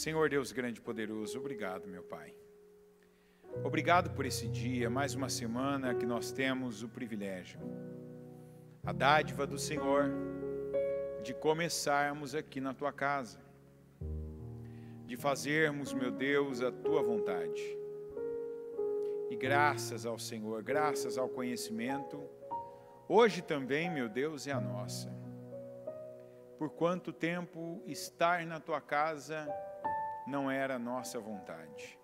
Senhor Deus grande e poderoso, obrigado, meu Pai. Obrigado por esse dia, mais uma semana que nós temos o privilégio, a dádiva do Senhor, de começarmos aqui na Tua casa, de fazermos, meu Deus, a Tua vontade. E graças ao Senhor, graças ao conhecimento, hoje também, meu Deus, é a nossa. Por quanto tempo estar na Tua casa não era a nossa vontade,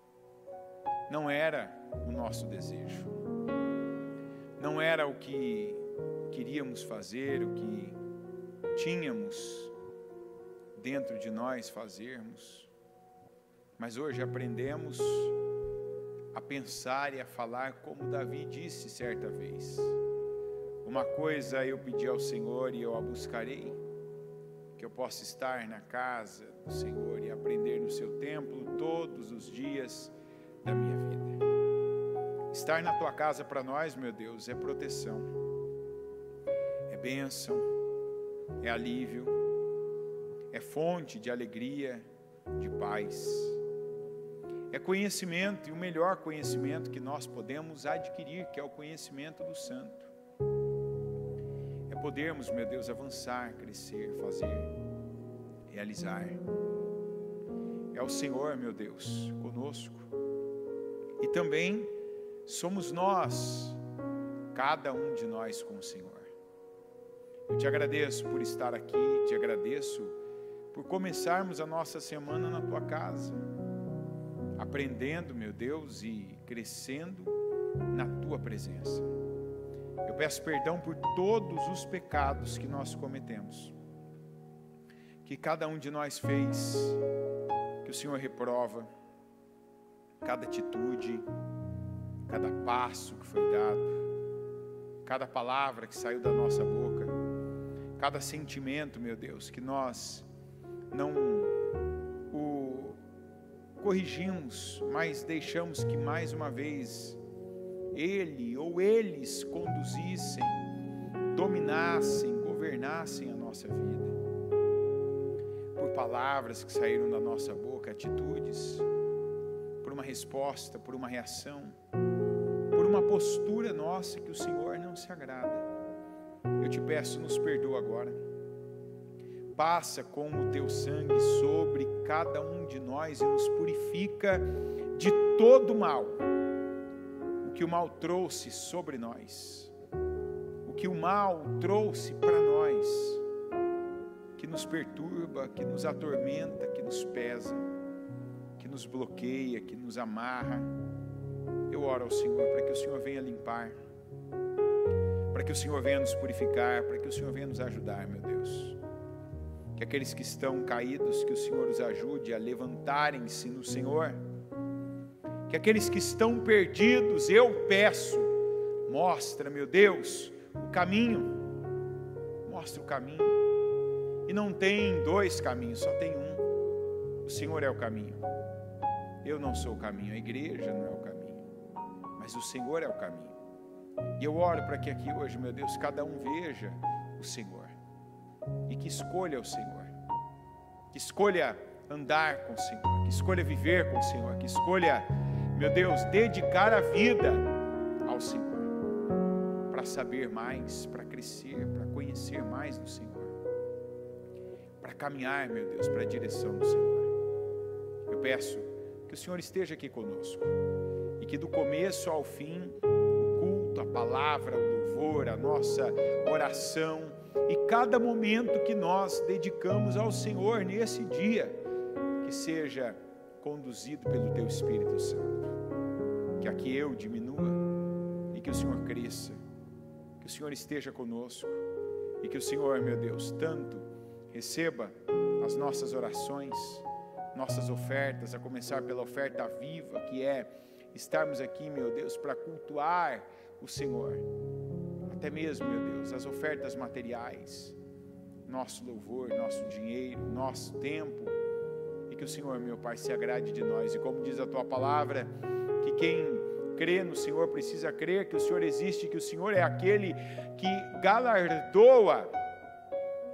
não era o nosso desejo, não era o que queríamos fazer, o que tínhamos dentro de nós fazermos, mas hoje aprendemos a pensar e a falar como Davi disse certa vez: uma coisa eu pedi ao Senhor e eu a buscarei, que eu possa estar na casa do Senhor e aprender no seu templo todos os dias da minha vida. Estar na Tua casa para nós, meu Deus, é proteção, é bênção, é alívio, é fonte de alegria, de paz, é conhecimento, e o melhor conhecimento que nós podemos adquirir, que é o conhecimento do Santo. É podermos, meu Deus, avançar, crescer, fazer, realizar. É o Senhor, meu Deus, conosco. E também somos nós, cada um de nós com o Senhor. Eu te agradeço por estar aqui, te agradeço por começarmos a nossa semana na Tua casa, aprendendo, meu Deus, e crescendo na Tua presença. Eu peço perdão por todos os pecados que nós cometemos, que cada um de nós fez, que o Senhor reprova, cada atitude, cada passo que foi dado, cada palavra que saiu da nossa boca, cada sentimento, meu Deus, que nós não o corrigimos, mas deixamos que mais uma vez Ele ou eles conduzissem, dominassem, governassem a nossa vida. Por palavras que saíram da nossa boca, atitudes, por uma resposta, por uma reação, por uma postura nossa que o Senhor não se agrada. Eu te peço, nos perdoa agora. Passa com o Teu sangue sobre cada um de nós e nos purifica de todo mal. O que o mal trouxe sobre nós, o que o mal trouxe para nós, que nos perturba, que nos atormenta, que nos pesa, que nos bloqueia, que nos amarra. Eu oro ao Senhor para que o Senhor venha limpar, para que o Senhor venha nos purificar, para que o Senhor venha nos ajudar, meu Deus. Que aqueles que estão caídos, que o Senhor os ajude a levantarem-se no Senhor. Que aqueles que estão perdidos, eu peço, mostra, meu Deus, o caminho. Mostra o caminho. E não tem dois caminhos, só tem um. O Senhor é o caminho. Eu não sou o caminho, a igreja não é o caminho, mas o Senhor é o caminho. E eu oro para que aqui hoje, meu Deus, cada um veja o Senhor e que escolha o Senhor, que escolha andar com o Senhor, que escolha viver com o Senhor, que escolha, meu Deus, dedicar a vida ao Senhor, para saber mais, para crescer, para conhecer mais do Senhor, para caminhar, meu Deus, para a direção do Senhor. Eu peço que o Senhor esteja aqui conosco e que do começo ao fim, o culto, a palavra, o louvor, a nossa oração e cada momento que nós dedicamos ao Senhor nesse dia, que seja conduzido pelo Teu Espírito Santo. Que aqui eu diminua e que o Senhor cresça, que o Senhor esteja conosco e que o Senhor, meu Deus, tanto receba as nossas orações, nossas ofertas, a começar pela oferta viva, que é estarmos aqui, meu Deus, para cultuar o Senhor. Até mesmo, meu Deus, as ofertas materiais, nosso louvor, nosso dinheiro, nosso tempo, e que o Senhor, meu Pai, se agrade de nós. E como diz a Tua palavra, que quem crê no Senhor precisa crer que o Senhor existe, que o Senhor é aquele que galardoa,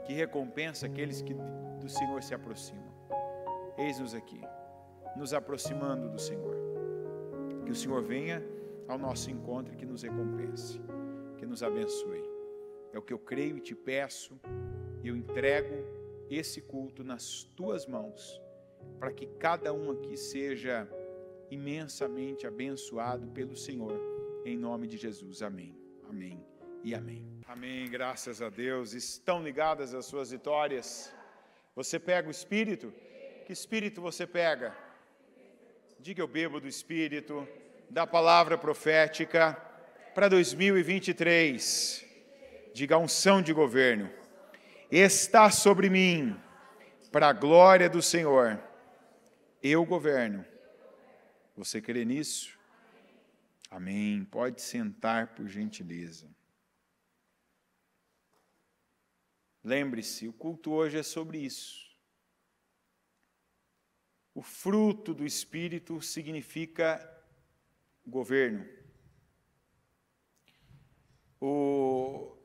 que recompensa aqueles que do Senhor se aproximam. Eis-nos aqui, nos aproximando do Senhor. Que o Senhor venha ao nosso encontro e que nos recompense, que nos abençoe. É o que eu creio e te peço, e eu entrego esse culto nas tuas mãos, para que cada um aqui seja imensamente abençoado pelo Senhor, em nome de Jesus. Amém, amém e amém. Amém, graças a Deus. Estão ligadas as suas vitórias? Você pega o Espírito? Que Espírito você pega? Diga: eu bebo do Espírito, da palavra profética para 2023. Diga: a unção de governo está sobre mim, para a glória do Senhor. Eu governo. Você crê nisso? Amém. Pode sentar, por gentileza. Lembre-se, o culto hoje é sobre isso. O fruto do Espírito significa governo.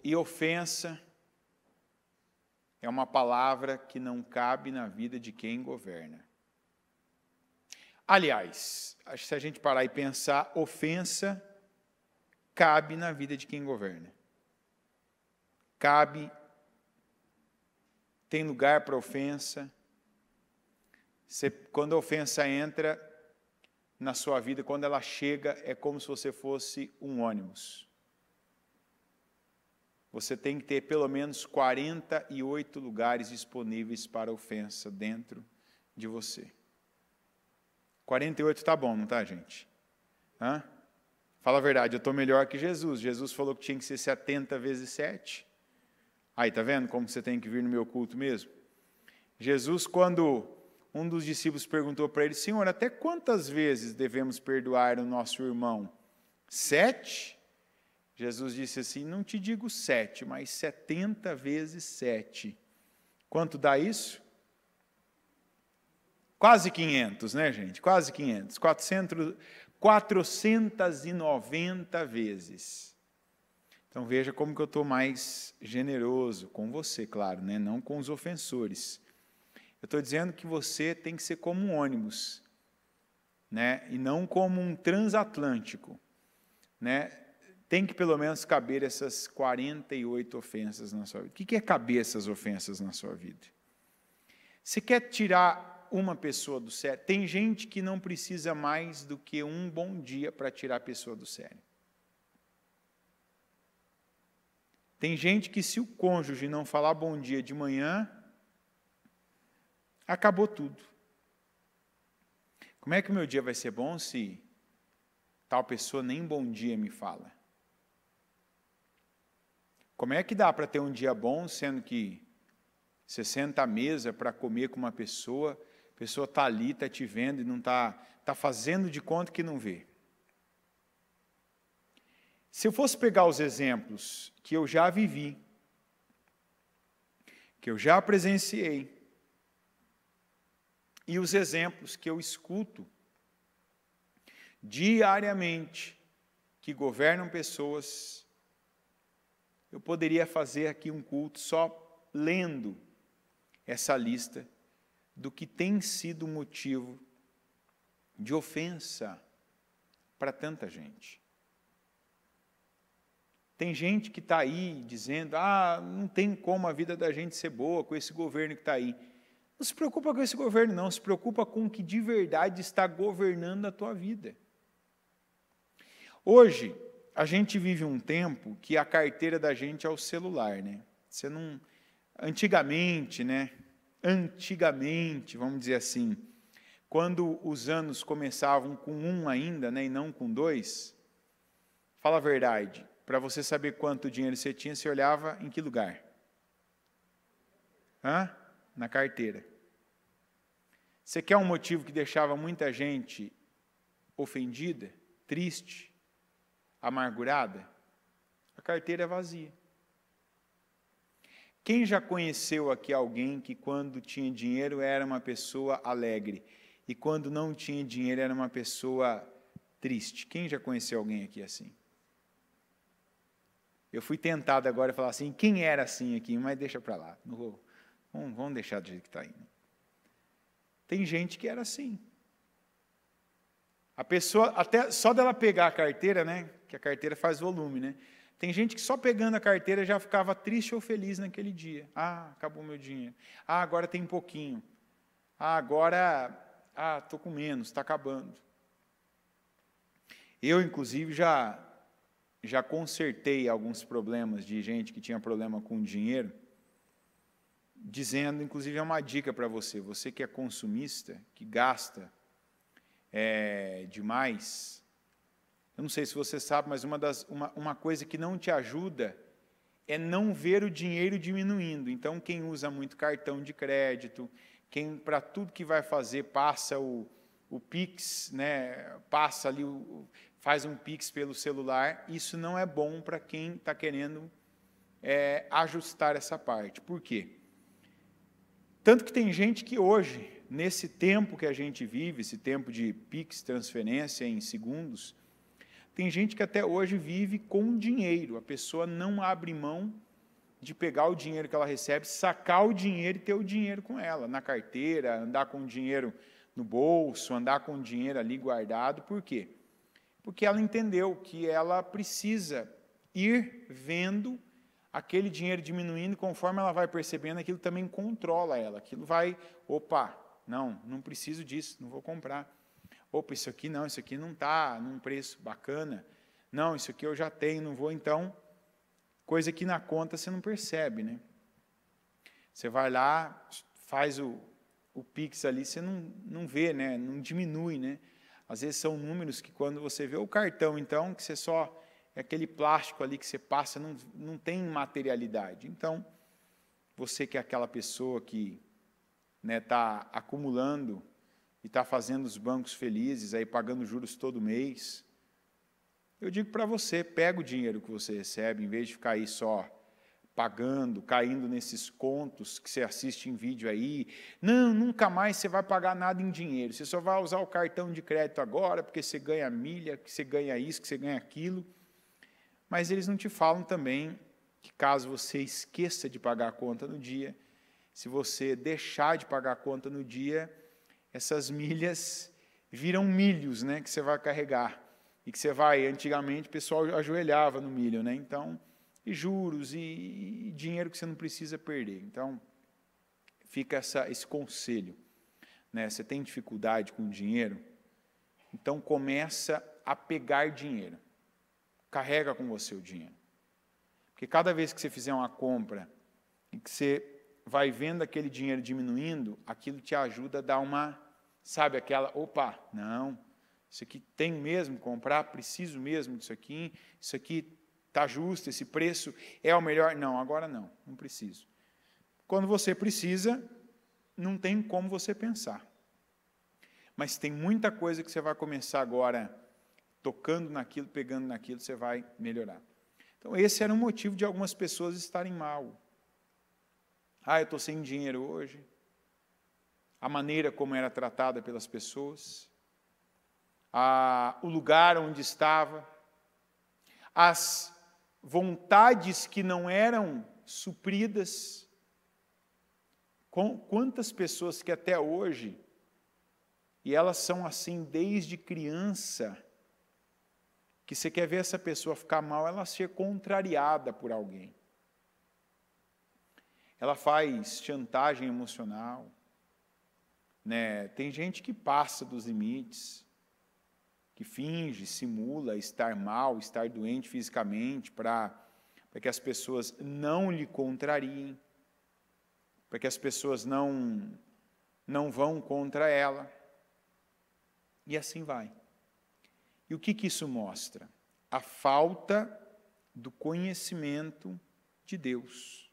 E ofensa é uma palavra que não cabe na vida de quem governa. Aliás, acho que se a gente parar e pensar, ofensa cabe na vida de quem governa. Cabe, tem lugar para ofensa. Quando a ofensa entra na sua vida, quando ela chega, é como se você fosse um ônibus. Você tem que ter pelo menos 48 lugares disponíveis para ofensa dentro de você. 48 tá bom, não tá, gente? Hã? Fala a verdade, eu estou melhor que Jesus. Jesus falou que tinha que ser 70 vezes 7. Aí, tá vendo como você tem que vir no meu culto mesmo? Jesus, quando um dos discípulos perguntou para ele: Senhor, até quantas vezes devemos perdoar o nosso irmão? 7? Jesus disse assim: não te digo 7, mas 70 vezes 7. Quanto dá isso? Quase 500, né, gente? Quase 500. 490 vezes. Então, veja como que eu estou mais generoso com você, claro, né? Não com os ofensores. Eu estou dizendo que você tem que ser como um ônibus, né? E não como um transatlântico, né? Tem que pelo menos caber essas 48 ofensas na sua vida. O que é caber essas ofensas na sua vida? Você quer tirar uma pessoa do sério? Tem gente que não precisa mais do que um bom dia para tirar a pessoa do sério. Tem gente que, se o cônjuge não falar bom dia de manhã, acabou tudo. Como é que o meu dia vai ser bom se tal pessoa nem bom dia me fala? Como é que dá para ter um dia bom, sendo que você senta à mesa para comer com uma pessoa, a pessoa está ali, está te vendo e não está fazendo de conta que não vê? Se eu fosse pegar os exemplos que eu já vivi, que eu já presenciei, e os exemplos que eu escuto diariamente, que governam pessoas, eu poderia fazer aqui um culto só lendo essa lista do que tem sido motivo de ofensa para tanta gente. Tem gente que está aí dizendo: não tem como a vida da gente ser boa com esse governo que está aí. Não se preocupa com esse governo, não. Se preocupa com o que de verdade está governando a tua vida. Hoje, a gente vive um tempo que a carteira da gente é o celular, né? Você não... Antigamente, né? Antigamente, vamos dizer assim, quando os anos começavam com 1 ainda, né, e não com 2, fala a verdade, para você saber quanto dinheiro você tinha, você olhava em que lugar? Na carteira. Você quer um motivo que deixava muita gente ofendida, triste, amargurada? A carteira é vazia. Quem já conheceu aqui alguém que quando tinha dinheiro era uma pessoa alegre e quando não tinha dinheiro era uma pessoa triste? Quem já conheceu alguém aqui assim? Eu fui tentado agora a falar assim: quem era assim aqui? Mas deixa para lá, não vou, vamos deixar do jeito que está aí. Tem gente que era assim. A pessoa, até só dela pegar a carteira, né? Que a carteira faz volume, né? Tem gente que só pegando a carteira já ficava triste ou feliz naquele dia. Ah, acabou meu dinheiro. Ah, agora tem um pouquinho. Ah, agora, estou com menos, está acabando. Eu, inclusive, já consertei alguns problemas de gente que tinha problema com dinheiro, dizendo, inclusive, é uma dica para você, você que é consumista, que gasta demais. Eu não sei se você sabe, mas uma coisa que não te ajuda é não ver o dinheiro diminuindo. Então, quem usa muito cartão de crédito, quem para tudo que vai fazer passa o Pix, né, passa ali, faz um Pix pelo celular, isso não é bom para quem está querendo ajustar essa parte. Por quê? Tanto que tem gente que hoje, nesse tempo que a gente vive, esse tempo de Pix, transferência em segundos, tem gente que até hoje vive com dinheiro. A pessoa não abre mão de pegar o dinheiro que ela recebe, sacar o dinheiro e ter o dinheiro com ela, na carteira, andar com o dinheiro no bolso, andar com o dinheiro ali guardado. Por quê? Porque ela entendeu que ela precisa ir vendo aquele dinheiro diminuindo, conforme ela vai percebendo, aquilo também controla ela. Aquilo vai, opa, não preciso disso, não vou comprar. Opa, isso aqui não está num preço bacana. Não, isso aqui eu já tenho, não vou, então, coisa que na conta você não percebe, né? Você vai lá, faz o Pix ali, você não vê, né? Não diminui, né? Às vezes são números que quando você vê o cartão, então, que você só, é aquele plástico ali que você passa, não tem materialidade. Então, você que é aquela pessoa que está acumulando e está fazendo os bancos felizes, aí pagando juros todo mês, eu digo para você, pega o dinheiro que você recebe, em vez de ficar aí só pagando, caindo nesses contos que você assiste em vídeo aí. Não, nunca mais você vai pagar nada em dinheiro, você só vai usar o cartão de crédito agora, porque você ganha milha, que você ganha isso, que você ganha aquilo. Mas eles não te falam também que caso você esqueça de pagar a conta no dia, se você deixar de pagar a conta no dia, essas milhas viram milhos, né, que você vai carregar. E que você vai, antigamente, o pessoal ajoelhava no milho, né? Então, e juros, e dinheiro que você não precisa perder. Então, fica esse conselho, né? Você tem dificuldade com dinheiro? Então, começa a pegar dinheiro. Carrega com você o dinheiro. Porque cada vez que você fizer uma compra, e que você vai vendo aquele dinheiro diminuindo, aquilo te ajuda a dar uma, sabe, aquela, opa, não, isso aqui tem mesmo que comprar, preciso mesmo disso aqui, isso aqui está justo, esse preço é o melhor. Não, agora não preciso. Quando você precisa, não tem como você pensar. Mas tem muita coisa que você vai começar agora, tocando naquilo, pegando naquilo, você vai melhorar. Então, esse era um motivo de algumas pessoas estarem mal. Eu estou sem dinheiro hoje. A maneira como era tratada pelas pessoas. O lugar onde estava. As vontades que não eram supridas. Quantas pessoas que até hoje, e elas são assim desde criança, que você quer ver essa pessoa ficar mal, ela ser contrariada por alguém. Ela faz chantagem emocional, né? Tem gente que passa dos limites, que finge, simula estar mal, estar doente fisicamente, para que as pessoas não lhe contrariem, para que as pessoas não vão contra ela. E assim vai. E o que isso mostra? A falta do conhecimento de Deus.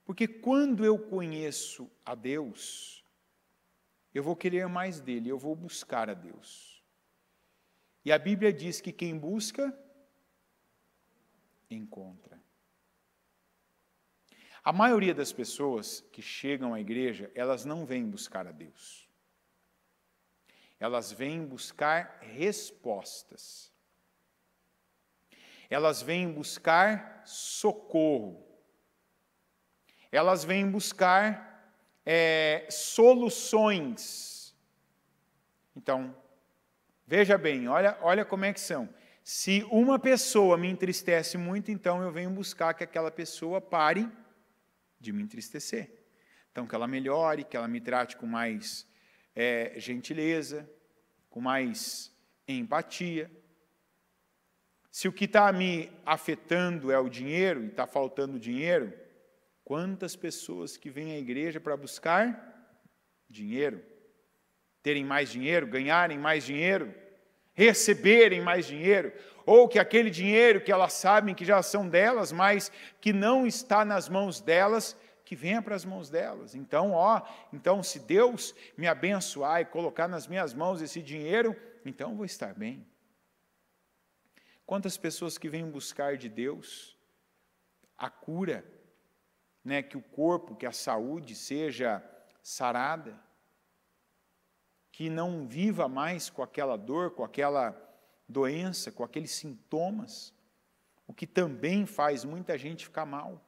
Porque quando eu conheço a Deus, eu vou querer mais dele, eu vou buscar a Deus. E a Bíblia diz que quem busca, encontra. A maioria das pessoas que chegam à igreja, elas não vêm buscar a Deus. Elas vêm buscar respostas. Elas vêm buscar socorro. Elas vêm buscar soluções. Então, Veja bem, olha como é que são. Se uma pessoa me entristece muito, então eu venho buscar que aquela pessoa pare de me entristecer. Então, que ela melhore, que ela me trate com mais gentileza, com mais empatia. Se o que está me afetando é o dinheiro, e está faltando dinheiro, quantas pessoas que vêm à igreja para buscar dinheiro, terem mais dinheiro, ganharem mais dinheiro, receberem mais dinheiro, ou que aquele dinheiro que elas sabem que já são delas, mas que não está nas mãos delas, que venha para as mãos delas. Então se Deus me abençoar e colocar nas minhas mãos esse dinheiro, então eu vou estar bem. Quantas pessoas que vêm buscar de Deus a cura, né, que o corpo, que a saúde seja sarada, que não viva mais com aquela dor, com aquela doença, com aqueles sintomas, o que também faz muita gente ficar mal.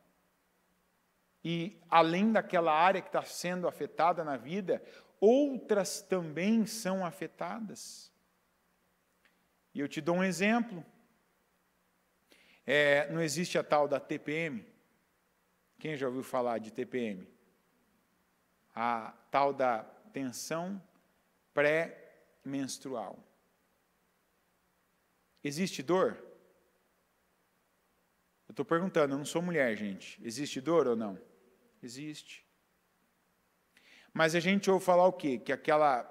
E além daquela área que está sendo afetada na vida, outras também são afetadas. E eu te dou um exemplo. Não existe a tal da TPM. Quem já ouviu falar de TPM? A tal da tensão pré-menstrual. Existe dor? Eu estou perguntando, eu não sou mulher, gente. Existe dor ou não? Existe. Mas a gente ouve falar o quê? Que aquela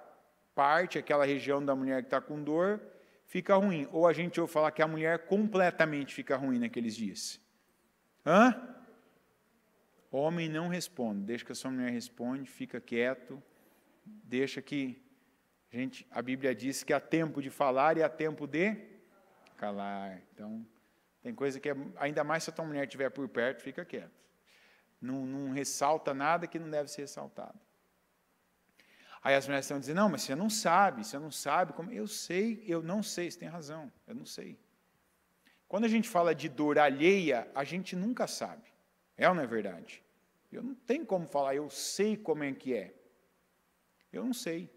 parte, aquela região da mulher que está com dor, fica ruim. Ou a gente ouve falar que a mulher completamente fica ruim naqueles dias. Homem não responde. Deixa que a sua mulher responde, fica quieto. Deixa que... a Bíblia diz que há tempo de falar e há tempo de calar. Então, tem coisa que, ainda mais se a tua mulher estiver por perto, fica quieto. Não ressalta nada que não deve ser ressaltado. Aí as mulheres estão dizendo, não, mas você não sabe como... Eu sei, eu não sei, você tem razão, eu não sei. Quando a gente fala de dor alheia, a gente nunca sabe. É ou não é verdade? Eu não tenho como falar, eu sei como é que é. Eu não sei.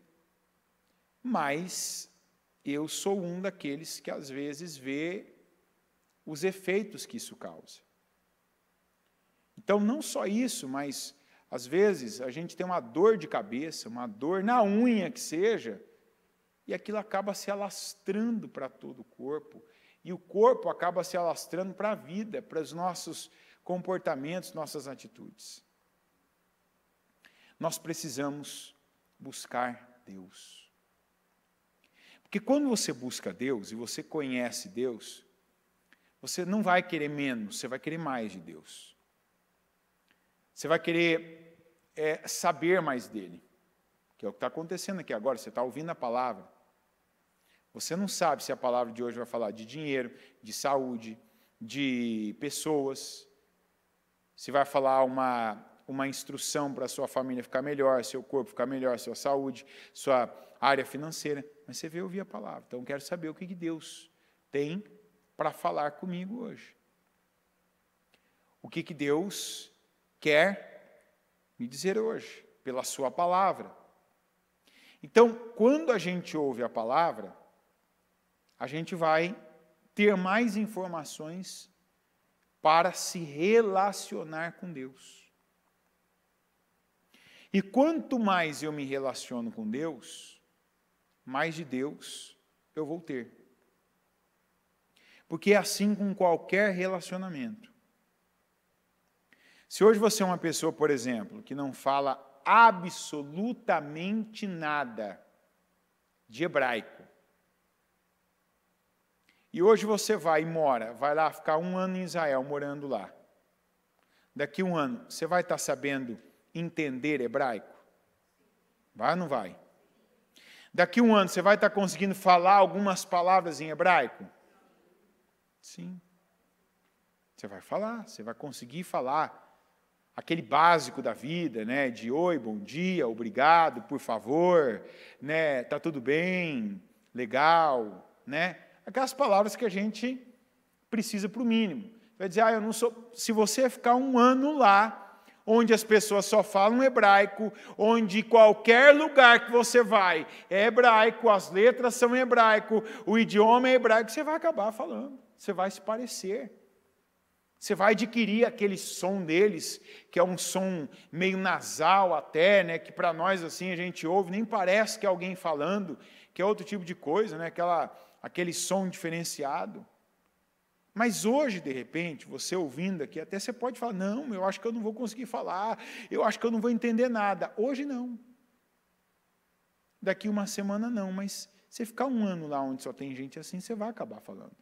Mas eu sou um daqueles que às vezes vê os efeitos que isso causa. Então, não só isso, mas às vezes a gente tem uma dor de cabeça, uma dor na unha que seja, e aquilo acaba se alastrando para todo o corpo, e o corpo acaba se alastrando para a vida, para os nossos comportamentos, nossas atitudes. Nós precisamos buscar Deus. Porque quando você busca Deus e você conhece Deus, você não vai querer menos, você vai querer mais de Deus. Você vai querer saber mais dele, que é o que está acontecendo aqui agora, você está ouvindo a palavra. Você não sabe se a palavra de hoje vai falar de dinheiro, de saúde, de pessoas, se vai falar uma instrução para a sua família ficar melhor, seu corpo ficar melhor, sua saúde, sua área financeira, mas você veio ouvir a palavra. Então, eu quero saber o que Deus tem para falar comigo hoje. O que Deus quer me dizer hoje, pela sua palavra. Então, quando a gente ouve a palavra, a gente vai ter mais informações para se relacionar com Deus. E quanto mais eu me relaciono com Deus, mais de Deus eu vou ter. Porque é assim com qualquer relacionamento. Se hoje você é uma pessoa, por exemplo, que não fala absolutamente nada de hebraico, e hoje você vai lá ficar 1 ano em Israel, morando lá. Daqui 1 ano, você vai estar sabendo entender hebraico? Vai ou não vai? Daqui 1 ano, você vai estar conseguindo falar algumas palavras em hebraico? Sim. Você vai falar, você vai conseguir falar aquele básico da vida, né, de oi, bom dia, obrigado, por favor, né, tá tudo bem, legal, né? Aquelas palavras que a gente precisa para o mínimo. Vai dizer, eu não sou... Se você ficar 1 ano lá, onde as pessoas só falam hebraico, onde qualquer lugar que você vai é hebraico, as letras são hebraico, o idioma é hebraico, você vai acabar falando, você vai se parecer. Você vai adquirir aquele som deles, que é um som meio nasal até, né, que para nós assim a gente ouve, nem parece que é alguém falando, que é outro tipo de coisa, né, aquele som diferenciado. Mas hoje, de repente, você ouvindo aqui, até você pode falar, não, eu acho que eu não vou conseguir falar, eu acho que eu não vou entender nada. Hoje não. Daqui uma semana não, mas você ficar um ano lá onde só tem gente assim, você vai acabar falando.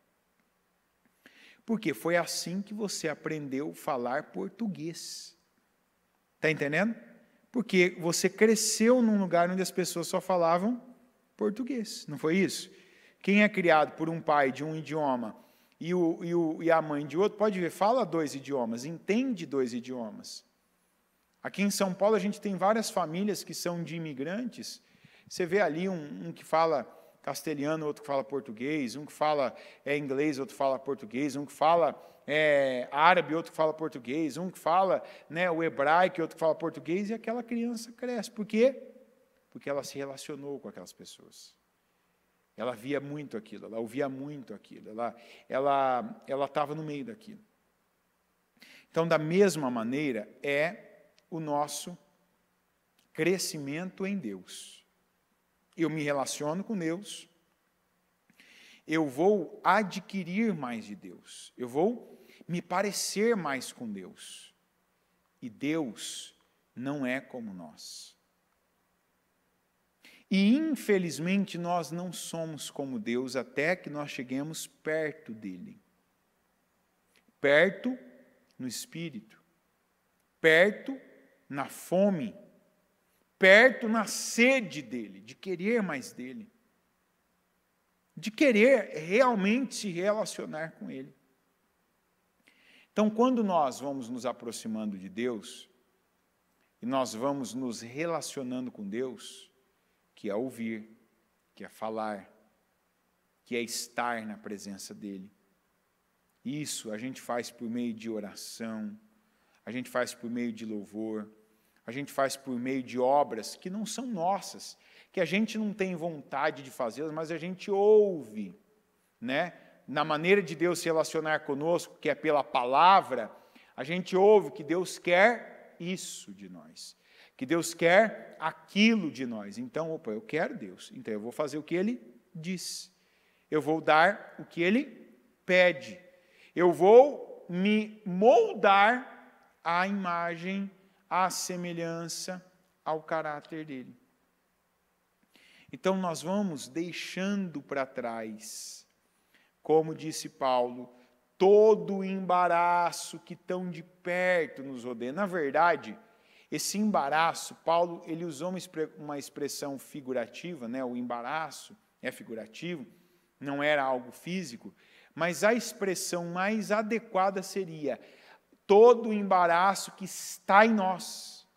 Porque foi assim que você aprendeu a falar português. Está entendendo? Porque você cresceu num lugar onde as pessoas só falavam português. Não foi isso? Quem é criado por um pai de um idioma e a mãe de outro, pode ver, fala 2 idiomas, entende 2 idiomas. Aqui em São Paulo a gente tem várias famílias que são de imigrantes. Você vê ali um que fala castelhano, outro que fala português, um que fala inglês, outro fala português, um que fala árabe, outro que fala português, um que fala, né, o hebraico, outro que fala português, e aquela criança cresce. Por quê? Porque ela se relacionou com aquelas pessoas. Ela via muito aquilo, ela ouvia muito aquilo, ela estava no meio daquilo. Então, da mesma maneira, é o nosso crescimento em Deus. Eu me relaciono com Deus, eu vou adquirir mais de Deus, eu vou me parecer mais com Deus. E Deus não é como nós. E, infelizmente, nós não somos como Deus até que nós cheguemos perto dEle. Perto no Espírito, perto na fome, perto na sede dEle, de querer mais dEle, de querer realmente se relacionar com Ele. Então, quando nós vamos nos aproximando de Deus, e nós vamos nos relacionando com Deus, que é ouvir, que é falar, que é estar na presença dEle. Isso a gente faz por meio de oração, a gente faz por meio de louvor, a gente faz por meio de obras que não são nossas, que a gente não tem vontade de fazê-las, mas a gente ouve, né? Na maneira de Deus se relacionar conosco, que é pela palavra, a gente ouve que Deus quer isso de nós, que Deus quer aquilo de nós. Então, eu quero Deus, então eu vou fazer o que Ele diz, eu vou dar o que Ele pede, eu vou me moldar à imagem, à semelhança, ao caráter dEle. Então, nós vamos deixando para trás, como disse Paulo, todo o embaraço que tão de perto nos rodeia. Na verdade, esse embaraço, Paulo, ele usou uma expressão figurativa, né? O embaraço é figurativo, não era algo físico, mas a expressão mais adequada seria todo o embaraço que está em nós.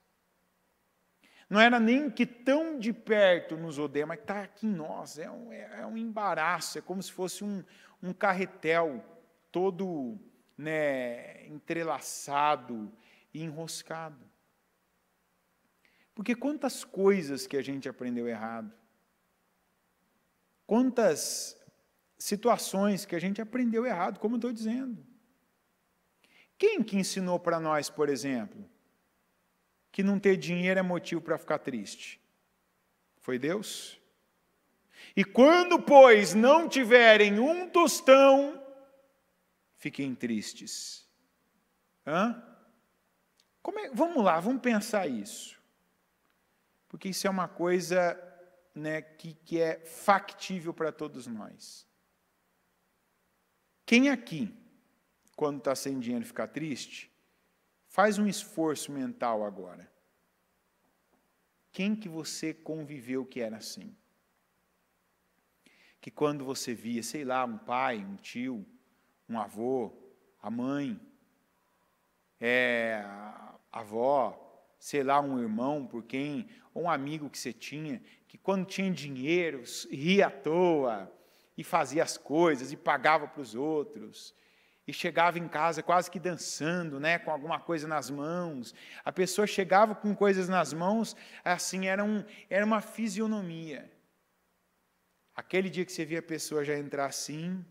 Não era nem que tão de perto nos odeia, mas está aqui em nós, é um embaraço, é como se fosse um carretel todo, né, entrelaçado e enroscado. Porque quantas coisas que a gente aprendeu errado, quantas situações que a gente aprendeu errado, como eu estou dizendo. Quem que ensinou para nós, por exemplo, que não ter dinheiro é motivo para ficar triste? Foi Deus? E quando, pois, não tiverem um tostão, fiquem tristes. Vamos lá, vamos pensar isso. Porque isso é uma coisa, né, que é factível para todos nós. Quem aqui, quando está sem dinheiro, fica triste, faz um esforço mental agora. Quem que você conviveu que era assim? Que quando você via, sei lá, um pai, um tio, um avô, a mãe, a avó, sei lá, um irmão por quem, ou um amigo que você tinha, que quando tinha dinheiro, ria à toa, e fazia as coisas, e pagava para os outros, e chegava em casa quase que dançando, né, com alguma coisa nas mãos. A pessoa chegava com coisas nas mãos, assim, era uma fisionomia. Aquele dia que você via a pessoa já entrar assim,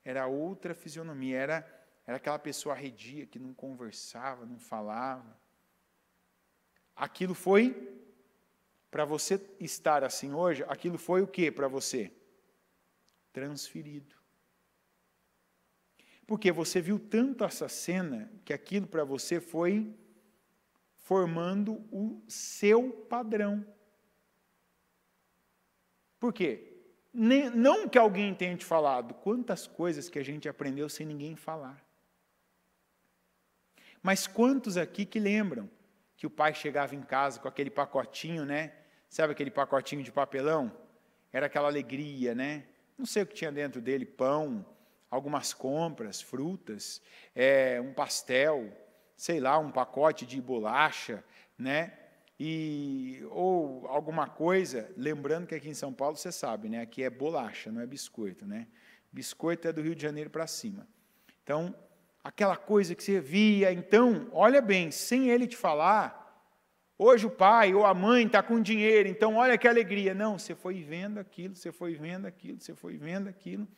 era outra fisionomia, era aquela pessoa arredia, que não conversava, não falava. Aquilo foi, para você estar assim hoje, aquilo foi o que para você? Transferido. Porque você viu tanto essa cena, que aquilo para você foi formando o seu padrão. Por quê? Não que alguém tenha te falado, quantas coisas que a gente aprendeu sem ninguém falar. Mas quantos aqui que lembram que o pai chegava em casa com aquele pacotinho, né? Sabe aquele pacotinho de papelão? Era aquela alegria, né? Não sei o que tinha dentro dele, pão, algumas compras, frutas, um pastel, sei lá, um pacote de bolacha, né? Ou alguma coisa, lembrando que aqui em São Paulo, você sabe, né? Aqui é bolacha, não é biscoito, né? Biscoito é do Rio de Janeiro para cima. Então, aquela coisa que você via, então, olha bem, sem ele te falar, hoje o pai ou a mãe está com dinheiro, então olha que alegria. Não, você foi vendo aquilo, você foi vendo aquilo, você foi vendo aquilo.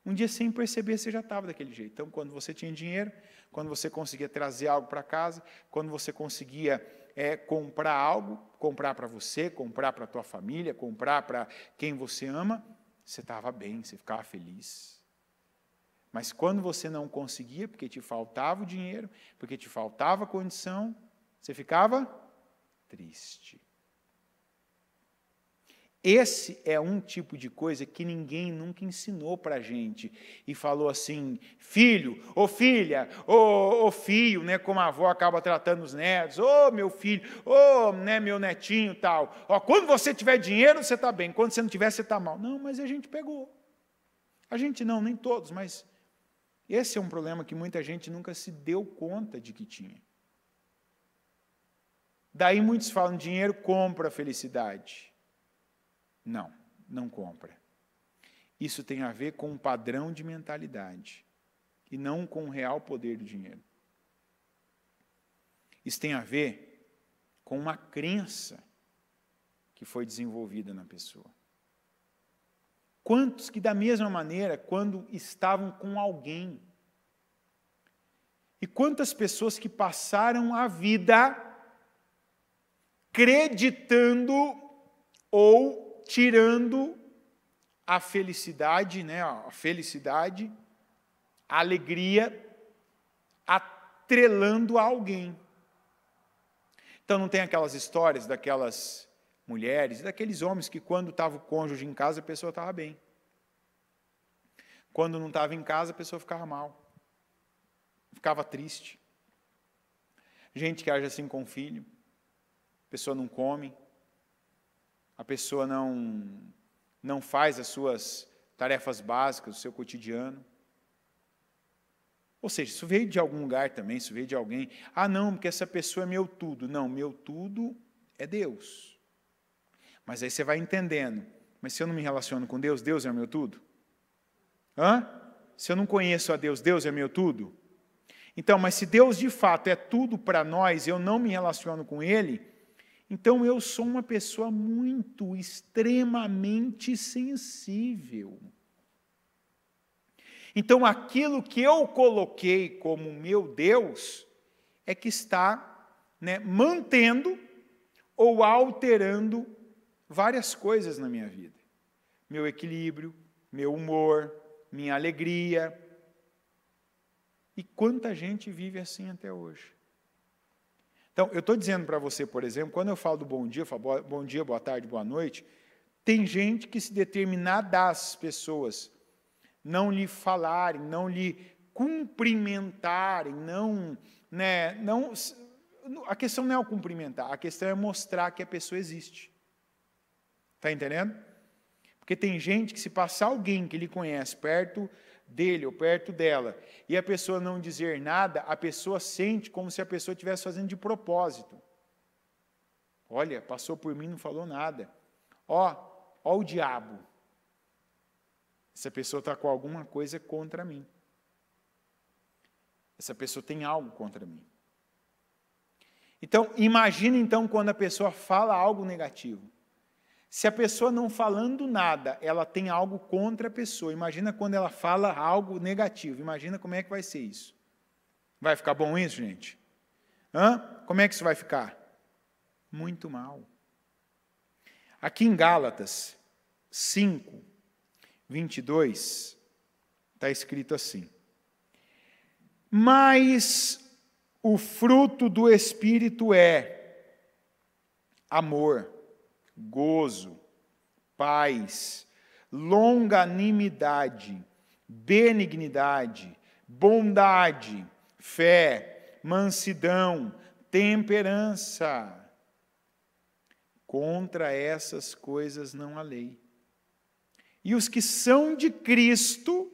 Um dia, sem perceber, você já estava daquele jeito. Então, quando você tinha dinheiro, quando você conseguia trazer algo para casa, quando você conseguia comprar algo, comprar para você, comprar para a tua família, comprar para quem você ama, você estava bem, você ficava feliz. Mas quando você não conseguia, porque te faltava o dinheiro, porque te faltava a condição, você ficava triste. Esse é um tipo de coisa que ninguém nunca ensinou para a gente. E falou assim, filho, ou filha, ou filho, né, como a avó acaba tratando os netos, ô meu filho, ô né, meu netinho tal. Ó, quando você tiver dinheiro, você está bem, quando você não tiver, você está mal. Não, mas a gente pegou. A gente não, nem todos, mas esse é um problema que muita gente nunca se deu conta de que tinha. Daí muitos falam, dinheiro compra a felicidade. Não, não compra. Isso tem a ver com um padrão de mentalidade e não com o real poder do dinheiro. Isso tem a ver com uma crença que foi desenvolvida na pessoa. Quantos que, da mesma maneira, quando estavam com alguém, e quantas pessoas que passaram a vida acreditando ou tirando a felicidade, né, a alegria, atrelando a alguém. Então não tem aquelas histórias daquelas mulheres, daqueles homens que quando estava o cônjuge em casa, a pessoa estava bem. Quando não estava em casa, a pessoa ficava mal. Ficava triste. Gente que age assim com o filho, a pessoa não come, a pessoa não faz as suas tarefas básicas, o seu cotidiano. Ou seja, isso veio de algum lugar também, isso veio de alguém. Ah, não, porque essa pessoa é meu tudo. Não, meu tudo é Deus. Mas aí você vai entendendo. Mas se eu não me relaciono com Deus, Deus é o meu tudo? Se eu não conheço a Deus, Deus é meu tudo? Então, mas se Deus de fato é tudo para nós, eu não me relaciono com Ele, então eu sou uma pessoa extremamente sensível. Então aquilo que eu coloquei como meu Deus, é que está, né, mantendo ou alterando várias coisas na minha vida. Meu equilíbrio, meu humor, minha alegria. E quanta gente vive assim até hoje. Então, eu estou dizendo para você, por exemplo, quando eu falo do bom dia, eu falo bom dia, boa tarde, boa noite, tem gente que se determinadas pessoas não lhe falarem, não lhe cumprimentarem, a questão não é o cumprimentar, a questão é mostrar que a pessoa existe. Está entendendo? Porque tem gente que se passar alguém que ele conhece perto dele ou perto dela, e a pessoa não dizer nada, a pessoa sente como se a pessoa estivesse fazendo de propósito. Olha, passou por mim, não falou nada. Ó o diabo. Essa pessoa está com alguma coisa contra mim. Essa pessoa tem algo contra mim. Então, imagine então quando a pessoa fala algo negativo. Se a pessoa não falando nada, ela tem algo contra a pessoa. Imagina quando ela fala algo negativo. Imagina como é que vai ser isso. Vai ficar bom isso, gente? Como é que isso vai ficar? Muito mal. Aqui em Gálatas 5, 22, está escrito assim: mas o fruto do Espírito é amor, gozo, paz, longanimidade, benignidade, bondade, fé, mansidão, temperança. Contra essas coisas não há lei. E os que são de Cristo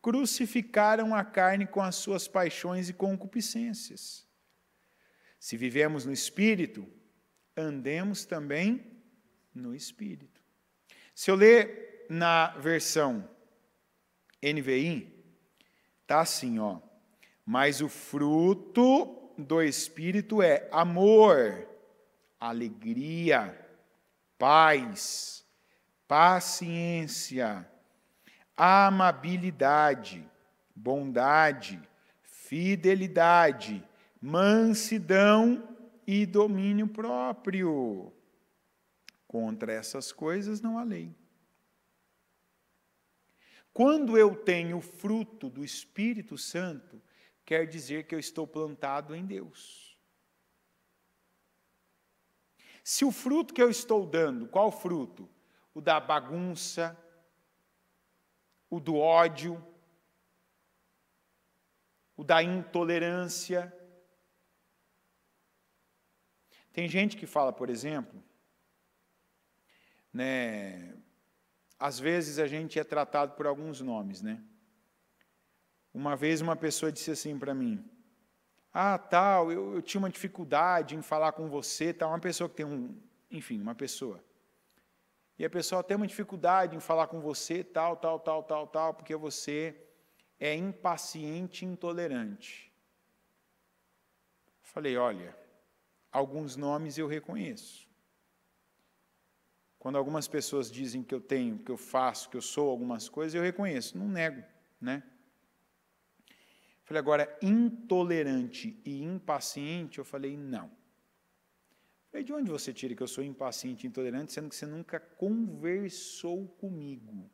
crucificaram a carne com as suas paixões e concupiscências. Se vivemos no Espírito, andemos também no Espírito. Se eu ler na versão NVI, está assim, ó. Mas o fruto do Espírito é amor, alegria, paz, paciência, amabilidade, bondade, fidelidade, mansidão e domínio próprio. Contra essas coisas não há lei. Quando eu tenho o fruto do Espírito Santo, quer dizer que eu estou plantado em Deus. Se o fruto que eu estou dando, qual fruto? O da bagunça, o do ódio, o da intolerância. Tem gente que fala, por exemplo, às vezes a gente é tratado por alguns nomes, Uma vez uma pessoa disse assim para mim: tal, eu tinha uma dificuldade em falar com você, tal, uma pessoa que tem enfim, uma pessoa. E a pessoa tem uma dificuldade em falar com você, tal, porque você é impaciente e intolerante. Falei, olha, alguns nomes eu reconheço. Quando algumas pessoas dizem que eu tenho, que eu faço, que eu sou algumas coisas, eu reconheço, não nego, Falei, agora, intolerante e impaciente, eu falei, não. Falei, de onde você tira que eu sou impaciente e intolerante, sendo que você nunca conversou comigo?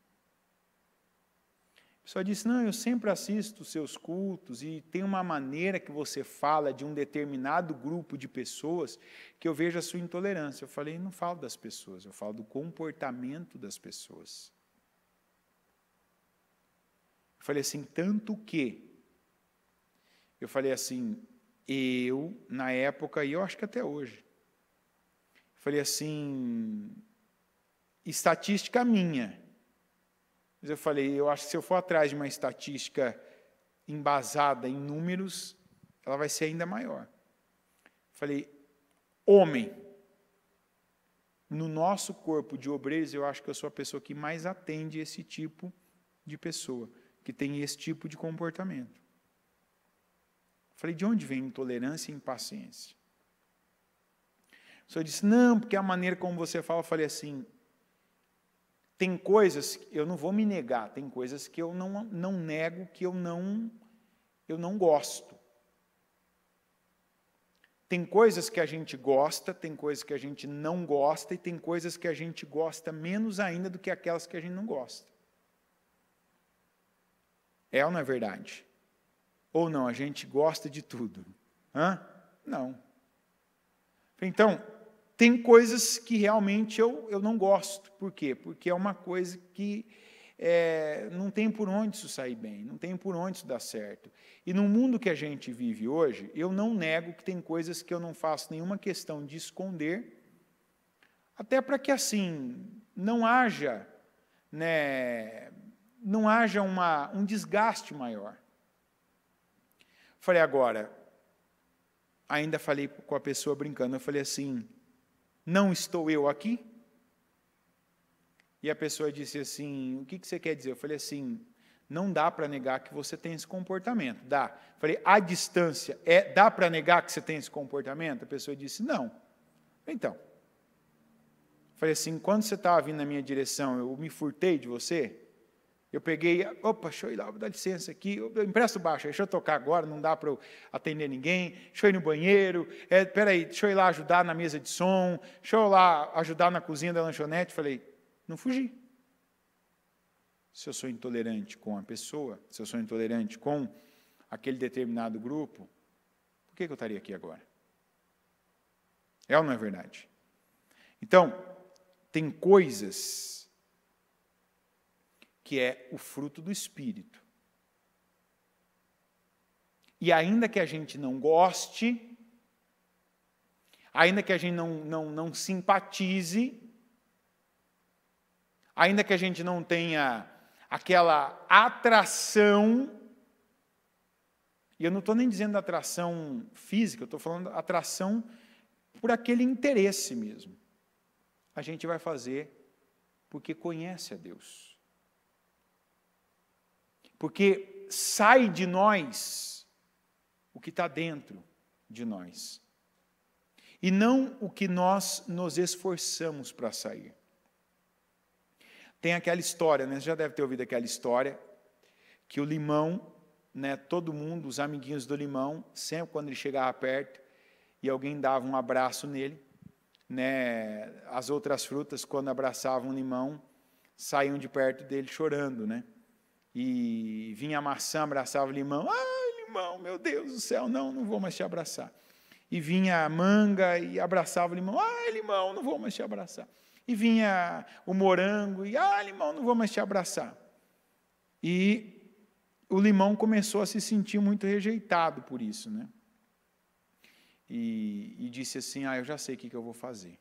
A pessoa disse, não, eu sempre assisto os seus cultos e tem uma maneira que você fala de um determinado grupo de pessoas que eu vejo a sua intolerância. Eu falei, não falo das pessoas, eu falo do comportamento das pessoas. Eu falei assim, tanto que eu falei assim, na época, e eu acho que até hoje, falei assim, estatística minha. Mas eu falei, eu acho que se eu for atrás de uma estatística embasada em números, ela vai ser ainda maior. Falei, homem, no nosso corpo de obreiros, eu acho que eu sou a pessoa que mais atende esse tipo de pessoa, que tem esse tipo de comportamento. Falei, de onde vem intolerância e impaciência? O senhor disse, não, porque a maneira como você fala, eu falei assim, tem coisas, eu não vou me negar, tem coisas que eu não nego, que eu não gosto. Tem coisas que a gente gosta, tem coisas que a gente não gosta, e tem coisas que a gente gosta menos ainda do que aquelas que a gente não gosta. É ou não é verdade? Ou não, a gente gosta de tudo? Não. Então, tem coisas que realmente eu não gosto. Por quê? Porque é uma coisa que não tem por onde isso sair bem, não tem por onde isso dar certo. E no mundo que a gente vive hoje, eu não nego que tem coisas que eu não faço nenhuma questão de esconder, até para que, assim, não haja um desgaste maior. Falei, agora, ainda falei com a pessoa brincando, eu falei assim, não estou eu aqui? E a pessoa disse assim, o que você quer dizer? Eu falei assim, não dá para negar que você tem esse comportamento. Dá. Falei, à distância, dá para negar que você tem esse comportamento? A pessoa disse, não. Então. Falei assim, quando você estava vindo na minha direção, eu me furtei de você? Eu peguei, opa, deixa eu ir lá, vou dar licença aqui, eu empresto baixo, deixa eu tocar agora, não dá para eu atender ninguém, deixa eu ir no banheiro, peraí, deixa eu ir lá ajudar na mesa de som, deixa eu ir lá ajudar na cozinha da lanchonete. Falei, não fugi. Se eu sou intolerante com a pessoa, se eu sou intolerante com aquele determinado grupo, por que eu estaria aqui agora? É ou não é verdade? Então, tem coisas que é o fruto do Espírito. E ainda que a gente não goste, ainda que a gente não simpatize, ainda que a gente não tenha aquela atração, e eu não estou nem dizendo atração física, eu estou falando atração por aquele interesse mesmo. A gente vai fazer porque conhece a Deus. Porque sai de nós o que está dentro de nós. E não o que nós nos esforçamos para sair. Tem aquela história, né? Você já deve ter ouvido aquela história, que o limão, né, todo mundo, os amiguinhos do limão, sempre quando ele chegava perto e alguém dava um abraço nele, né, as outras frutas, quando abraçavam o limão, saíam de perto dele chorando, né? E vinha a maçã, abraçava o limão, ai, limão, meu Deus do céu, não vou mais te abraçar. E vinha a manga e abraçava o limão, ai, limão, não vou mais te abraçar. E vinha o morango e, ai, limão, não vou mais te abraçar. E o limão começou a se sentir muito rejeitado por isso, né? E disse assim, eu já sei o que eu vou fazer.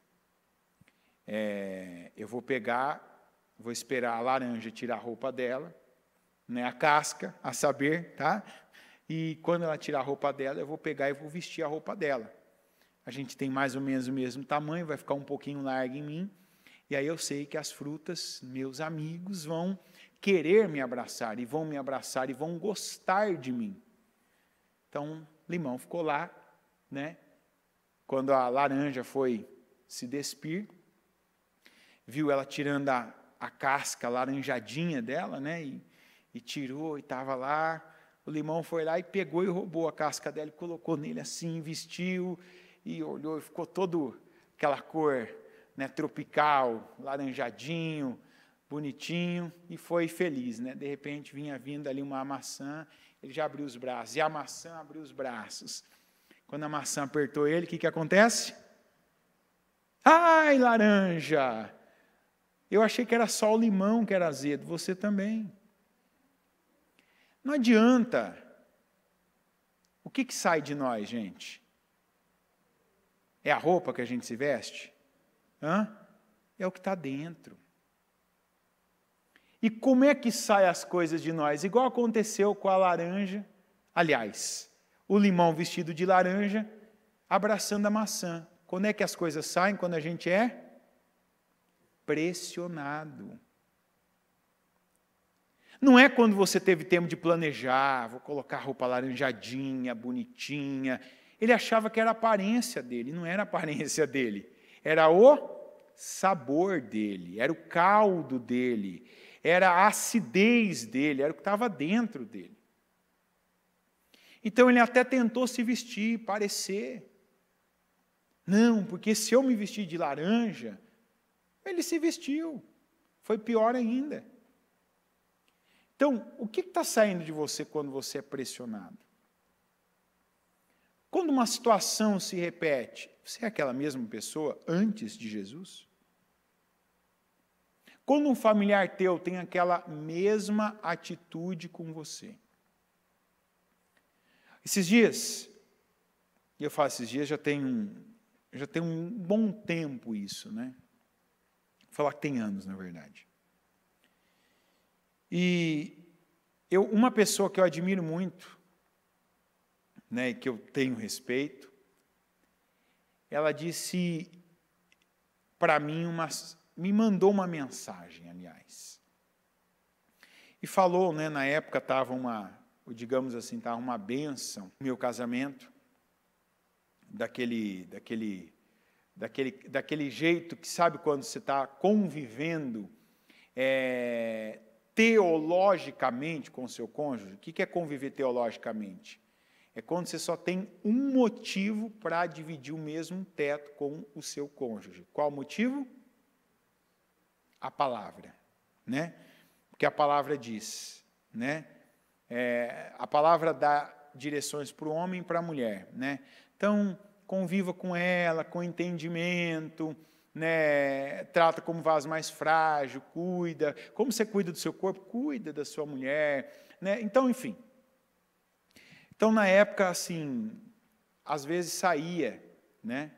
Eu vou pegar, vou esperar a laranja tirar a roupa dela, né, a casca, a saber, tá? E quando ela tirar a roupa dela, eu vou pegar e vou vestir a roupa dela. A gente tem mais ou menos o mesmo tamanho, vai ficar um pouquinho largo em mim, e aí eu sei que as frutas, meus amigos, vão querer me abraçar, e vão gostar de mim. Então, limão ficou lá, né? Quando a laranja foi se despir, viu ela tirando a casca laranjadinha dela, né? E tirou, e estava lá. O limão foi lá e pegou e roubou a casca dela, e colocou nele assim, vestiu, e olhou, e ficou todo aquela cor, né, tropical, laranjadinho, bonitinho, e foi feliz, né? De repente vinha vindo ali uma maçã, ele já abriu os braços, e a maçã abriu os braços. Quando a maçã apertou ele, o que acontece? Ai, laranja! Eu achei que era só o limão que era azedo, você também. Não adianta. O que sai de nós, gente? É a roupa que a gente se veste? É o que está dentro. E como é que saem as coisas de nós? Igual aconteceu com a laranja, aliás, o limão vestido de laranja, abraçando a maçã. Quando é que as coisas saem? Quando a gente é pressionado. Não é quando você teve tempo de planejar, vou colocar a roupa laranjadinha, bonitinha. Ele achava que era a aparência dele, não era a aparência dele. Era o sabor dele, era o caldo dele, era a acidez dele, era o que estava dentro dele. Então ele até tentou se vestir, parecer. Não, porque se eu me vestir de laranja, ele se vestiu. Foi pior ainda. Então, o que está saindo de você quando você é pressionado? Quando uma situação se repete, você é aquela mesma pessoa antes de Jesus? Quando um familiar teu tem aquela mesma atitude com você? Esses dias, e eu falo esses dias, já tem um bom tempo isso, né? Vou falar que tem anos, na verdade. E uma pessoa que eu admiro muito, né, que eu tenho respeito, ela disse para mim, me mandou uma mensagem, aliás. E falou, né, na época estava digamos assim, estava uma bênção no meu casamento, daquele jeito que sabe quando você está convivendo teologicamente com o seu cônjuge. O que é conviver teologicamente? É quando você só tem um motivo para dividir o mesmo teto com o seu cônjuge. Qual o motivo? A palavra, né? Porque a palavra diz, né? A palavra dá direções para o homem e para a mulher, né? Então, conviva com ela, com entendimento, né? Trata como vaso mais frágil, cuida. Como você cuida do seu corpo, cuida da sua mulher, né? Então, enfim. Então, na época, assim, às vezes saía, né?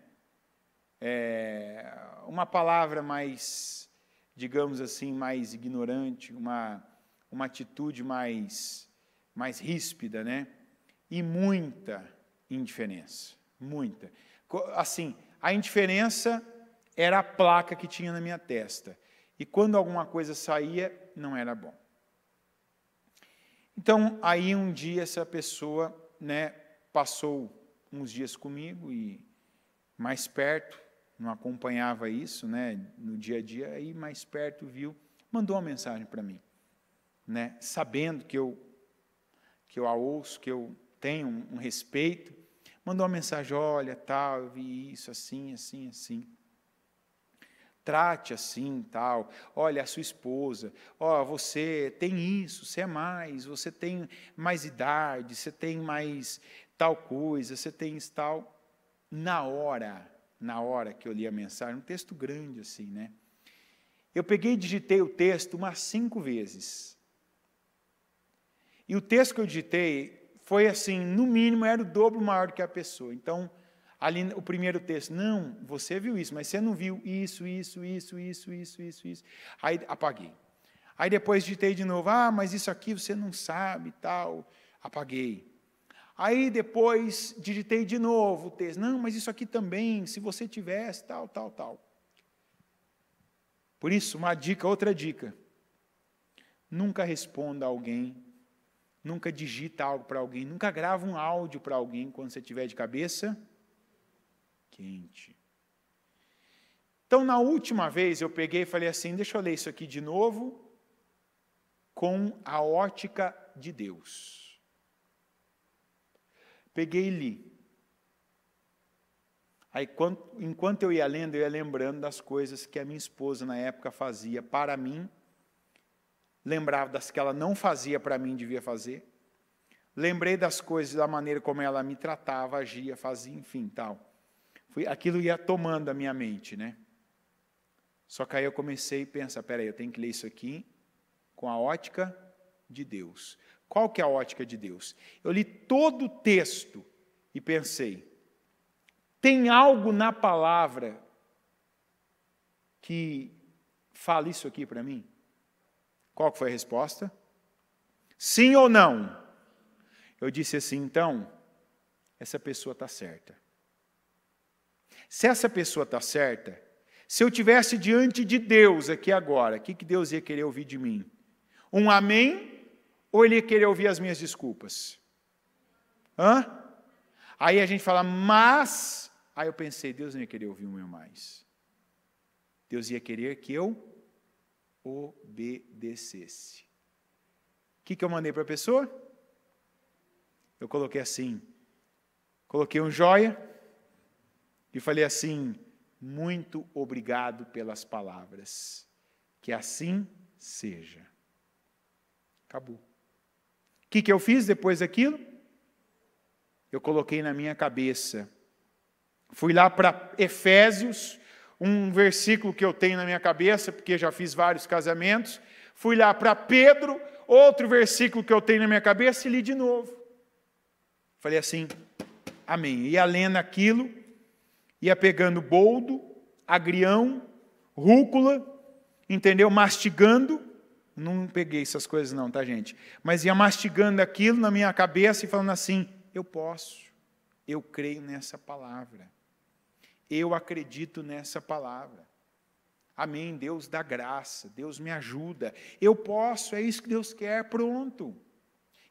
Uma palavra mais, digamos assim, mais ignorante, uma atitude mais ríspida, né? E muita indiferença, muita. Assim, a indiferença era a placa que tinha na minha testa. E quando alguma coisa saía, não era bom. Então, aí um dia essa pessoa, né, passou uns dias comigo e mais perto, não acompanhava isso, né, no dia a dia, aí mais perto viu, mandou uma mensagem para mim, né, sabendo que eu a ouço, que eu tenho um respeito, mandou uma mensagem: olha, tal, eu vi isso, assim, assim, assim. Trate assim, tal. Olha, a sua esposa, você tem isso, você é mais, você tem mais idade, você tem mais tal coisa, você tem isso, tal. Na hora que eu li a mensagem, um texto grande assim, né? Eu peguei e digitei o texto umas 5 vezes. E o texto que eu digitei foi assim, no mínimo, era o dobro maior do que a pessoa. Então, ali o primeiro texto, não, você viu isso, mas você não viu isso. Aí apaguei. Aí depois digitei de novo, mas isso aqui você não sabe, tal, apaguei. Aí depois digitei de novo o texto, não, mas isso aqui também, se você tivesse, tal. Por isso, outra dica, nunca responda a alguém, nunca digita algo para alguém, nunca grava um áudio para alguém quando você estiver de cabeça quente. Então, na última vez, eu peguei e falei assim, deixa eu ler isso aqui de novo, com a ótica de Deus. Peguei e li. Aí, enquanto eu ia lendo, eu ia lembrando das coisas que a minha esposa, na época, fazia para mim, lembrava das que ela não fazia para mim, devia fazer. Lembrei das coisas, da maneira como ela me tratava, agia, fazia, enfim, tal. Aquilo ia tomando a minha mente, né? Só que aí eu comecei a pensar, peraí, eu tenho que ler isso aqui com a ótica de Deus. Qual que é a ótica de Deus? Eu li todo o texto e pensei, tem algo na palavra que fala isso aqui para mim? Qual que foi a resposta? Sim ou não? Eu disse assim, então, essa pessoa está certa. Se essa pessoa está certa, se eu tivesse diante de Deus aqui agora, o que Deus ia querer ouvir de mim? Um amém? Ou Ele ia querer ouvir as minhas desculpas? Aí a gente fala, mas... Aí eu pensei, Deus não ia querer ouvir o meu mais. Deus ia querer que eu obedecesse. O que eu mandei para a pessoa? Eu coloquei assim, coloquei um joia e falei assim, muito obrigado pelas palavras, que assim seja. Acabou. O que eu fiz depois daquilo? Eu coloquei na minha cabeça, fui lá para Efésios, um versículo que eu tenho na minha cabeça, porque já fiz vários casamentos, fui lá para Pedro, outro versículo que eu tenho na minha cabeça e li de novo. Falei assim, amém. Ia lendo aquilo, ia pegando boldo, agrião, rúcula, entendeu? Mastigando, não peguei essas coisas não, tá, gente? Mas ia mastigando aquilo na minha cabeça e falando assim, eu posso, eu creio nessa palavra, eu acredito nessa palavra. Amém, Deus dá graça, Deus me ajuda. Eu posso, é isso que Deus quer, pronto.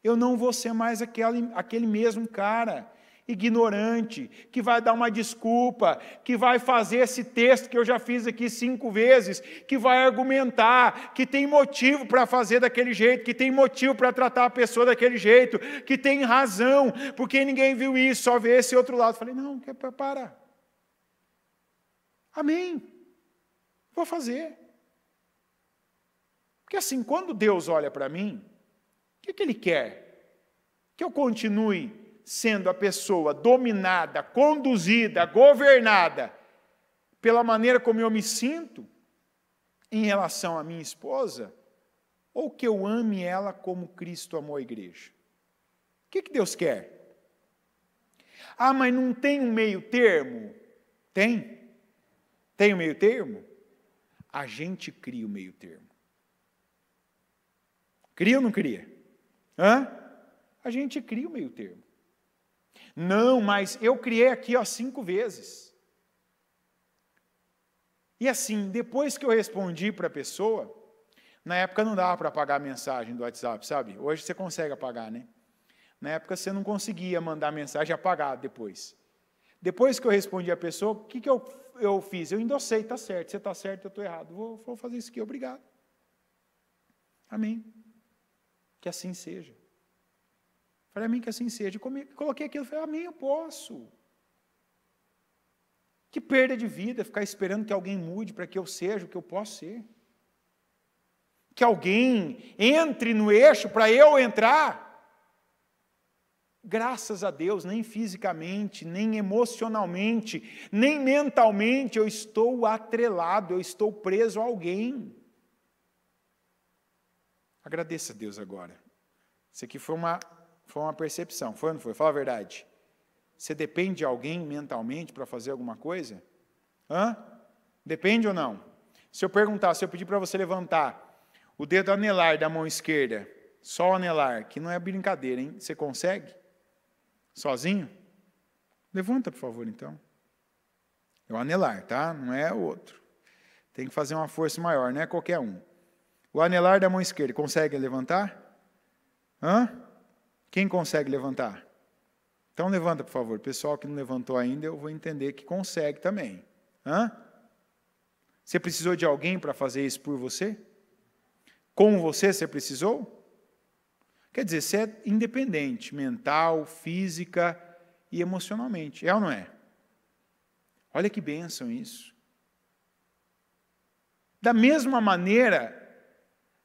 Eu não vou ser mais aquele mesmo cara, ignorante, que vai dar uma desculpa, que vai fazer esse texto que eu já fiz aqui 5 vezes, que vai argumentar, que tem motivo para fazer daquele jeito, que tem motivo para tratar a pessoa daquele jeito, que tem razão, porque ninguém viu isso, só vê esse outro lado. Falei, não, para. Amém. Vou fazer. Porque assim, quando Deus olha para mim, o que Ele quer? Que eu continue sendo a pessoa dominada, conduzida, governada pela maneira como eu me sinto em relação à minha esposa, ou que eu ame ela como Cristo amou a igreja? O que Deus quer? Ah, mas não tem um meio termo? Tem. Tem um meio termo? A gente cria o meio termo. Cria ou não cria? A gente cria o meio termo. Não, mas eu criei aqui 5 vezes. E assim, depois que eu respondi para a pessoa, na época não dava para apagar a mensagem do WhatsApp, sabe? Hoje você consegue apagar, né? Na época você não conseguia mandar mensagem e apagar depois. Depois que eu respondi a pessoa, o que eu fiz? Eu endossei, está certo, você está certo, eu estou errado. Vou fazer isso aqui, obrigado. Amém. Que assim seja. Falei, amém, que assim seja. Coloquei aquilo, falei, amém, eu posso. Que perda de vida ficar esperando que alguém mude para que eu seja o que eu posso ser. Que alguém entre no eixo para eu entrar. Graças a Deus, nem fisicamente, nem emocionalmente, nem mentalmente eu estou atrelado, eu estou preso a alguém. Agradeça a Deus agora. Isso aqui foi uma percepção, foi ou não foi? Fala a verdade. Você depende de alguém mentalmente para fazer alguma coisa? Depende ou não? Se eu pedir para você levantar o dedo anelar da mão esquerda, só o anelar, que não é brincadeira, hein? Você consegue? Sozinho? Levanta, por favor, então. É o anelar, tá? Não é o outro. Tem que fazer uma força maior, não é qualquer um. O anelar da mão esquerda, consegue levantar? Quem consegue levantar? Então levanta, por favor. Pessoal que não levantou ainda, eu vou entender que consegue também. Você precisou de alguém para fazer isso por você? Com você precisou? Quer dizer, você é independente, mental, física e emocionalmente. É ou não é? Olha que bênção isso. Da mesma maneira,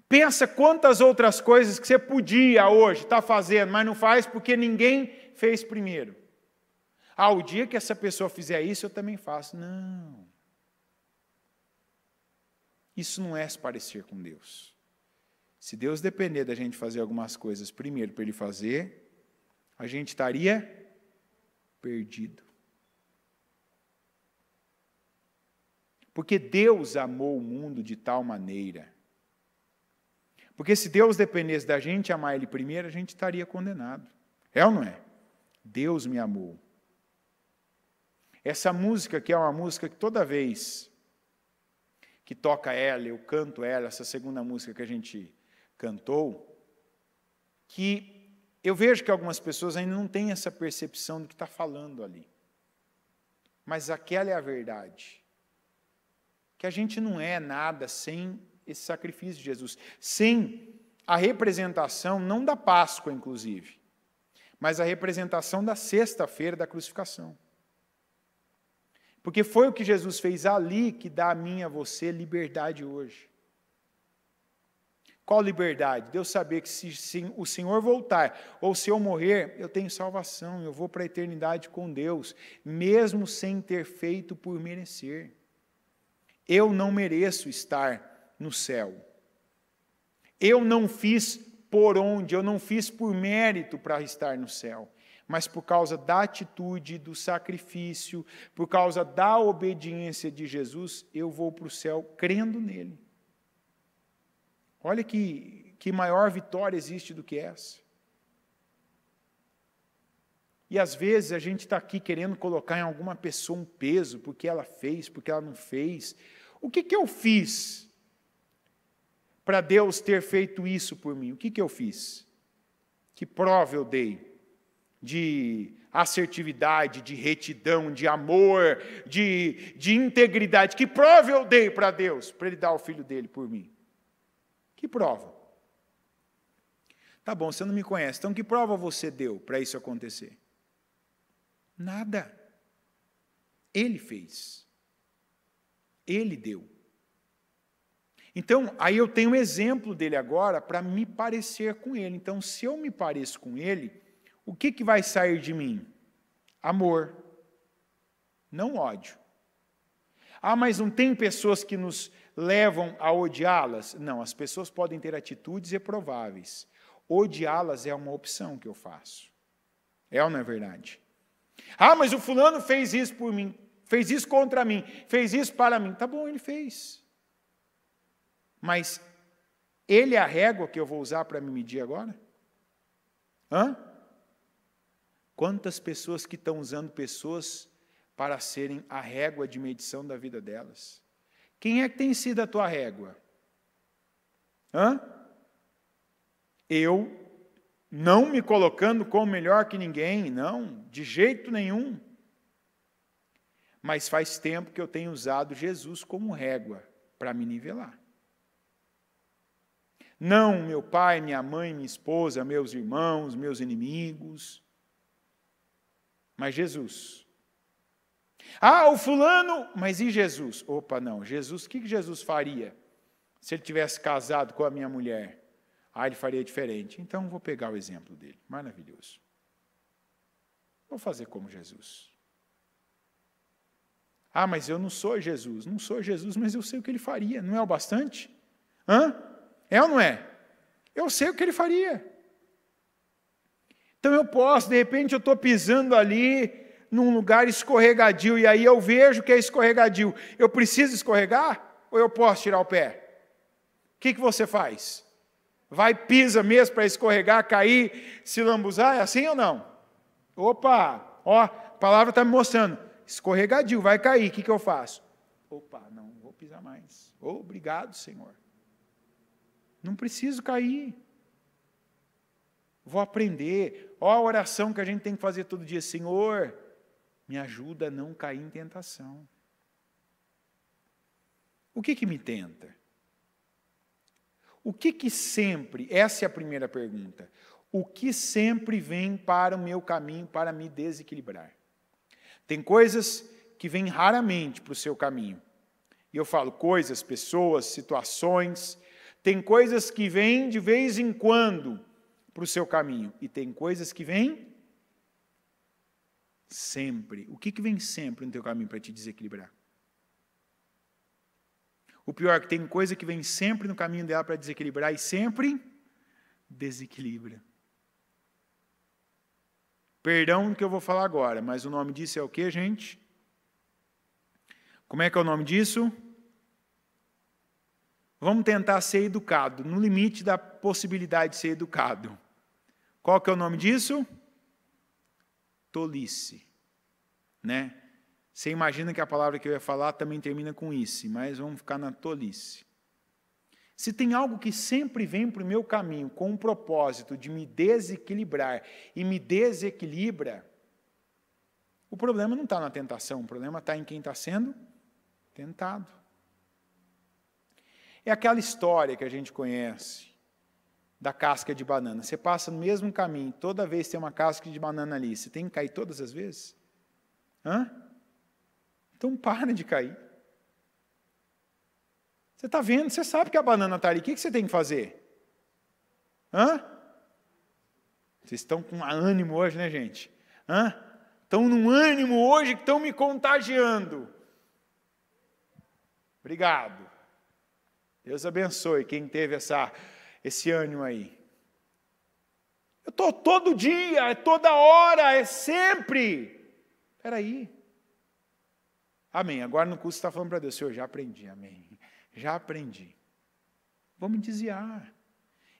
pensa quantas outras coisas que você podia hoje estar fazendo, mas não faz porque ninguém fez primeiro. O dia que essa pessoa fizer isso, eu também faço. Não. Isso não é se parecer com Deus. Se Deus depender da gente fazer algumas coisas primeiro para Ele fazer, a gente estaria perdido. Porque Deus amou o mundo de tal maneira. Porque se Deus dependesse da gente amar Ele primeiro, a gente estaria condenado. É ou não é? Deus me amou. Essa música aqui é uma música que toda vez que toca ela, eu canto ela, essa segunda música que a gente cantou, que eu vejo que algumas pessoas ainda não têm essa percepção do que está falando ali. Mas aquela é a verdade. Que a gente não é nada sem esse sacrifício de Jesus. Sem a representação, não da Páscoa, inclusive, mas a representação da sexta-feira da crucificação. Porque foi o que Jesus fez ali que dá a mim e a você liberdade hoje. Qual liberdade? De eu saber que se o Senhor voltar, ou se eu morrer, eu tenho salvação, eu vou para a eternidade com Deus, mesmo sem ter feito por merecer. Eu não mereço estar no céu. Eu não fiz por onde, eu não fiz por mérito para estar no céu, mas por causa da atitude, do sacrifício, por causa da obediência de Jesus, eu vou para o céu crendo nele. Olha que maior vitória existe do que essa. E às vezes a gente está aqui querendo colocar em alguma pessoa um peso, porque ela fez, porque ela não fez. O que eu fiz para Deus ter feito isso por mim? O que eu fiz? Que prova eu dei de assertividade, de retidão, de amor, de integridade? Que prova eu dei para Deus, para Ele dar o Filho dele por mim? Que prova? Tá bom, você não me conhece, então que prova você deu para isso acontecer? Nada. Ele fez. Ele deu. Então, aí eu tenho um exemplo dele agora para me parecer com ele. Então, se eu me pareço com ele, o que vai sair de mim? Amor, não ódio. Ah, mas não tem pessoas que nos levam a odiá-las? Não, as pessoas podem ter atitudes reprováveis. Odiá-las é uma opção que eu faço. É ou não é verdade? Ah, mas o fulano fez isso por mim, fez isso contra mim, fez isso para mim. Tá bom, ele fez. Mas ele é a régua que eu vou usar para me medir agora? Hã? Quantas pessoas que estão usando pessoas para serem a régua de medição da vida delas? Quem é que tem sido a tua régua? Hã? Eu, não me colocando como melhor que ninguém, não, de jeito nenhum. Mas faz tempo que eu tenho usado Jesus como régua para me nivelar. Não meu pai, minha mãe, minha esposa, meus irmãos, meus inimigos, mas Jesus. Ah, o fulano, mas e Jesus? Opa, não, Jesus, o que Jesus faria se ele tivesse casado com a minha mulher? Ah, ele faria diferente. Então, vou pegar o exemplo dele. Maravilhoso. Vou fazer como Jesus. Ah, mas eu não sou Jesus. Não sou Jesus, mas eu sei o que ele faria. Não é o bastante? Hã? É ou não é? Eu sei o que ele faria. Então, eu posso, de repente, eu estou pisando ali num lugar escorregadio, e aí eu vejo que é escorregadio. Eu preciso escorregar? Ou eu posso tirar o pé? O que você faz? Vai, pisa mesmo para escorregar, cair, se lambuzar? É assim ou não? Opa, ó, a palavra está me mostrando. Escorregadio, vai cair, o que eu faço? Opa, não vou pisar mais. Obrigado, Senhor. Não preciso cair. Vou aprender. Ó a oração que a gente tem que fazer todo dia. Senhor, me ajuda a não cair em tentação. O que me tenta? O que sempre, essa é a primeira pergunta, o que sempre vem para o meu caminho para me desequilibrar? Tem coisas que vêm raramente para o seu caminho. E eu falo coisas, pessoas, situações. Tem coisas que vêm de vez em quando para o seu caminho. E tem coisas que vêm sempre. O que vem sempre no teu caminho para te desequilibrar? O pior é que tem coisa que vem sempre no caminho dela para desequilibrar e sempre desequilibra. Perdão do que eu vou falar agora, mas o nome disso é o quê, gente? Como é que é o nome disso? Vamos tentar ser educado, no limite da possibilidade de ser educado. Qual que é o nome disso? Tolice. Né? Você imagina que a palavra que eu ia falar também termina com isso, mas vamos ficar na tolice. Se tem algo que sempre vem para o meu caminho com o propósito de me desequilibrar e me desequilibra, o problema não está na tentação, o problema está em quem está sendo tentado. É aquela história que a gente conhece da casca de banana. Você passa no mesmo caminho, toda vez tem uma casca de banana ali, você tem que cair todas as vezes? Hã? Então para de cair. Você está vendo, você sabe que a banana está ali, o que você tem que fazer? Hã? Vocês estão com ânimo hoje, né, gente? Hã? Estão num ânimo hoje que estão me contagiando. Obrigado. Deus abençoe quem teve esse ânimo aí. Eu estou todo dia, é toda hora, é sempre. Espera aí. Amém. Agora no curso você está falando para Deus, Senhor, já aprendi, amém. Já aprendi. Vou me desviar.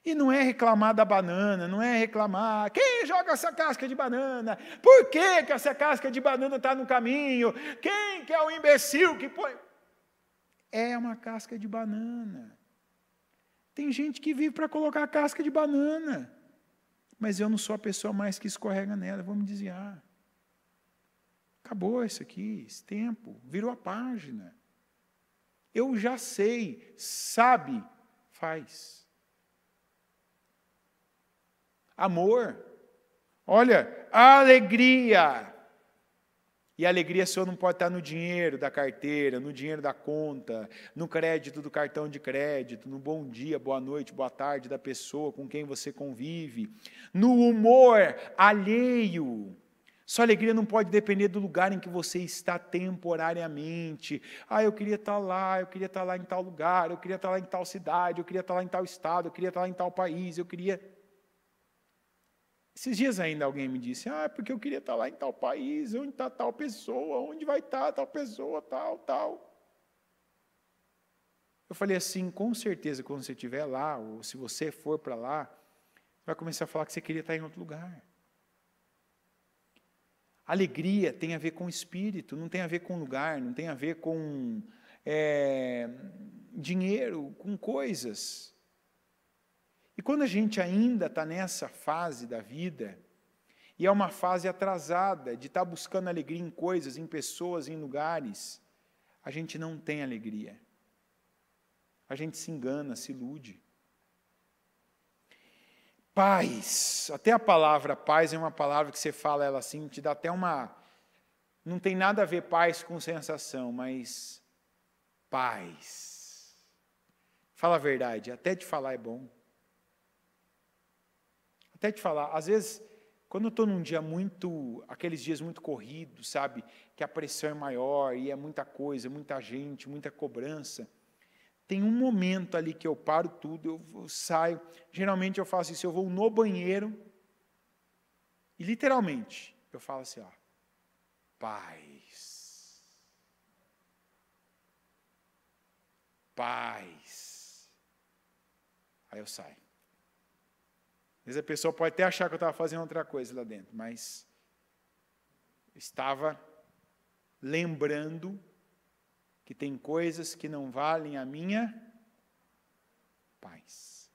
E não é reclamar da banana, não é reclamar, quem joga essa casca de banana? Por que essa casca de banana está no caminho? Quem que é o imbecil que põe? é uma casca de banana. Tem gente que vive para colocar a casca de banana, mas eu não sou a pessoa mais que escorrega nela, vou me desviar. Acabou isso aqui, esse tempo, virou a página. Eu já sei, sabe, faz. Amor, olha, alegria. E a alegria só não pode estar no dinheiro da carteira, no dinheiro da conta, no crédito do cartão de crédito, no bom dia, boa noite, boa tarde da pessoa com quem você convive, no humor alheio. Sua alegria não pode depender do lugar em que você está temporariamente. Ah, eu queria estar lá em tal lugar, eu queria estar lá em tal cidade, eu queria estar lá em tal estado, eu queria estar lá em tal país, eu queria... Esses dias ainda alguém me disse, porque eu queria estar lá em tal país, onde está tal pessoa, onde vai estar tal pessoa, tal. Eu falei assim, com certeza, quando você estiver lá, ou se você for para lá, vai começar a falar que você queria estar em outro lugar. Alegria tem a ver com espírito, não tem a ver com lugar, não tem a ver com dinheiro, com coisas. E quando a gente ainda está nessa fase da vida, e é uma fase atrasada, de estar buscando alegria em coisas, em pessoas, em lugares, a gente não tem alegria. A gente se engana, se ilude. Paz, até a palavra paz é uma palavra que você fala ela assim, te dá até uma... Não tem nada a ver paz com sensação, mas paz. Fala a verdade, até de falar é bom. Até te falar, às vezes, quando eu estou num dia aqueles dias muito corridos, sabe, que a pressão é maior e é muita coisa, muita gente, muita cobrança, tem um momento ali que eu paro tudo, eu saio, geralmente eu faço isso, eu vou no banheiro e literalmente, eu falo assim, paz. Paz. Aí eu saio. Às vezes a pessoa pode até achar que eu estava fazendo outra coisa lá dentro, mas estava lembrando que tem coisas que não valem a minha paz.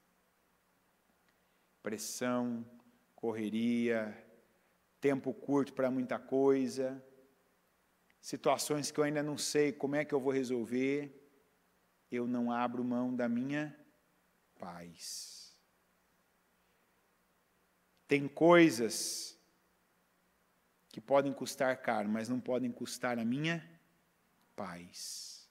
Pressão, correria, tempo curto para muita coisa, situações que eu ainda não sei como é que eu vou resolver, eu não abro mão da minha paz. Tem coisas que podem custar caro, mas não podem custar a minha paz.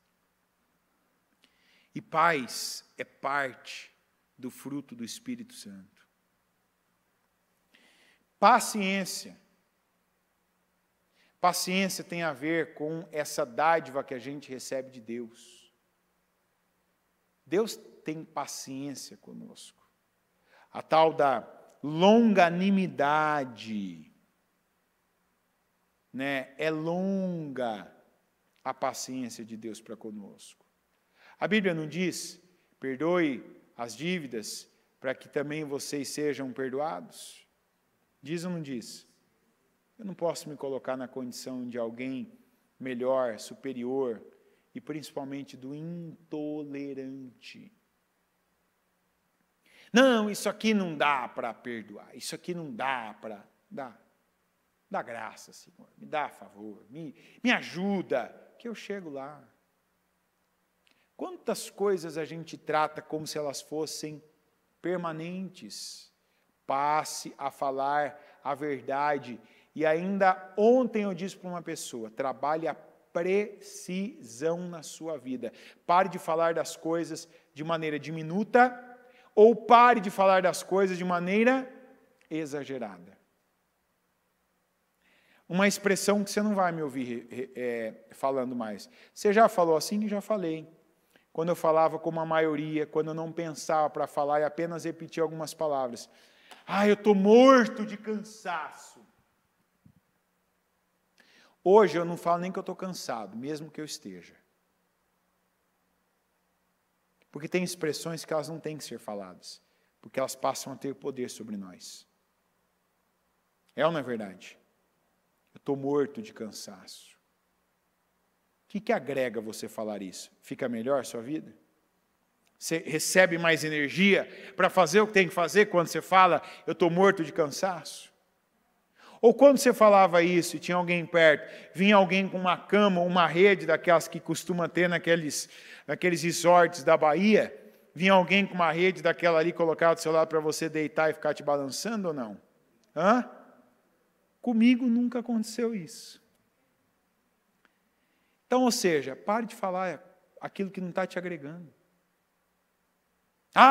E paz é parte do fruto do Espírito Santo. Paciência. Paciência tem a ver com essa dádiva que a gente recebe de Deus. Deus tem paciência conosco. A tal da longanimidade, né? É longa a paciência de Deus para conosco. A Bíblia não diz, perdoe as dívidas para que também vocês sejam perdoados? Diz ou não diz? Eu não posso me colocar na condição de alguém melhor, superior, e principalmente do intolerante. Não, isso aqui não dá para perdoar, isso aqui não dá para... Dá graça, Senhor, me dá favor, me ajuda, que eu chego lá. Quantas coisas a gente trata como se elas fossem permanentes? Passe a falar a verdade. E ainda ontem eu disse para uma pessoa, trabalhe a precisão na sua vida. Pare de falar das coisas de maneira diminuta, ou pare de falar das coisas de maneira exagerada. Uma expressão que você não vai me ouvir falando mais. Você já falou assim? Já falei. Quando eu falava como a maioria, quando eu não pensava para falar e apenas repetia algumas palavras. Eu estou morto de cansaço. Hoje eu não falo nem que eu estou cansado, mesmo que eu esteja. Porque tem expressões que elas não têm que ser faladas, porque elas passam a ter poder sobre nós. É ou não é verdade? Eu estou morto de cansaço. que agrega você falar isso? Fica melhor a sua vida? Você recebe mais energia para fazer o que tem que fazer quando você fala, eu estou morto de cansaço? Ou quando você falava isso e tinha alguém perto, vinha alguém com uma cama, uma rede daquelas que costuma ter naqueles resorts da Bahia, vinha alguém com uma rede daquela ali colocada do seu lado para você deitar e ficar te balançando ou não? Hã? Comigo nunca aconteceu isso. Então, ou seja, pare de falar aquilo que não está te agregando.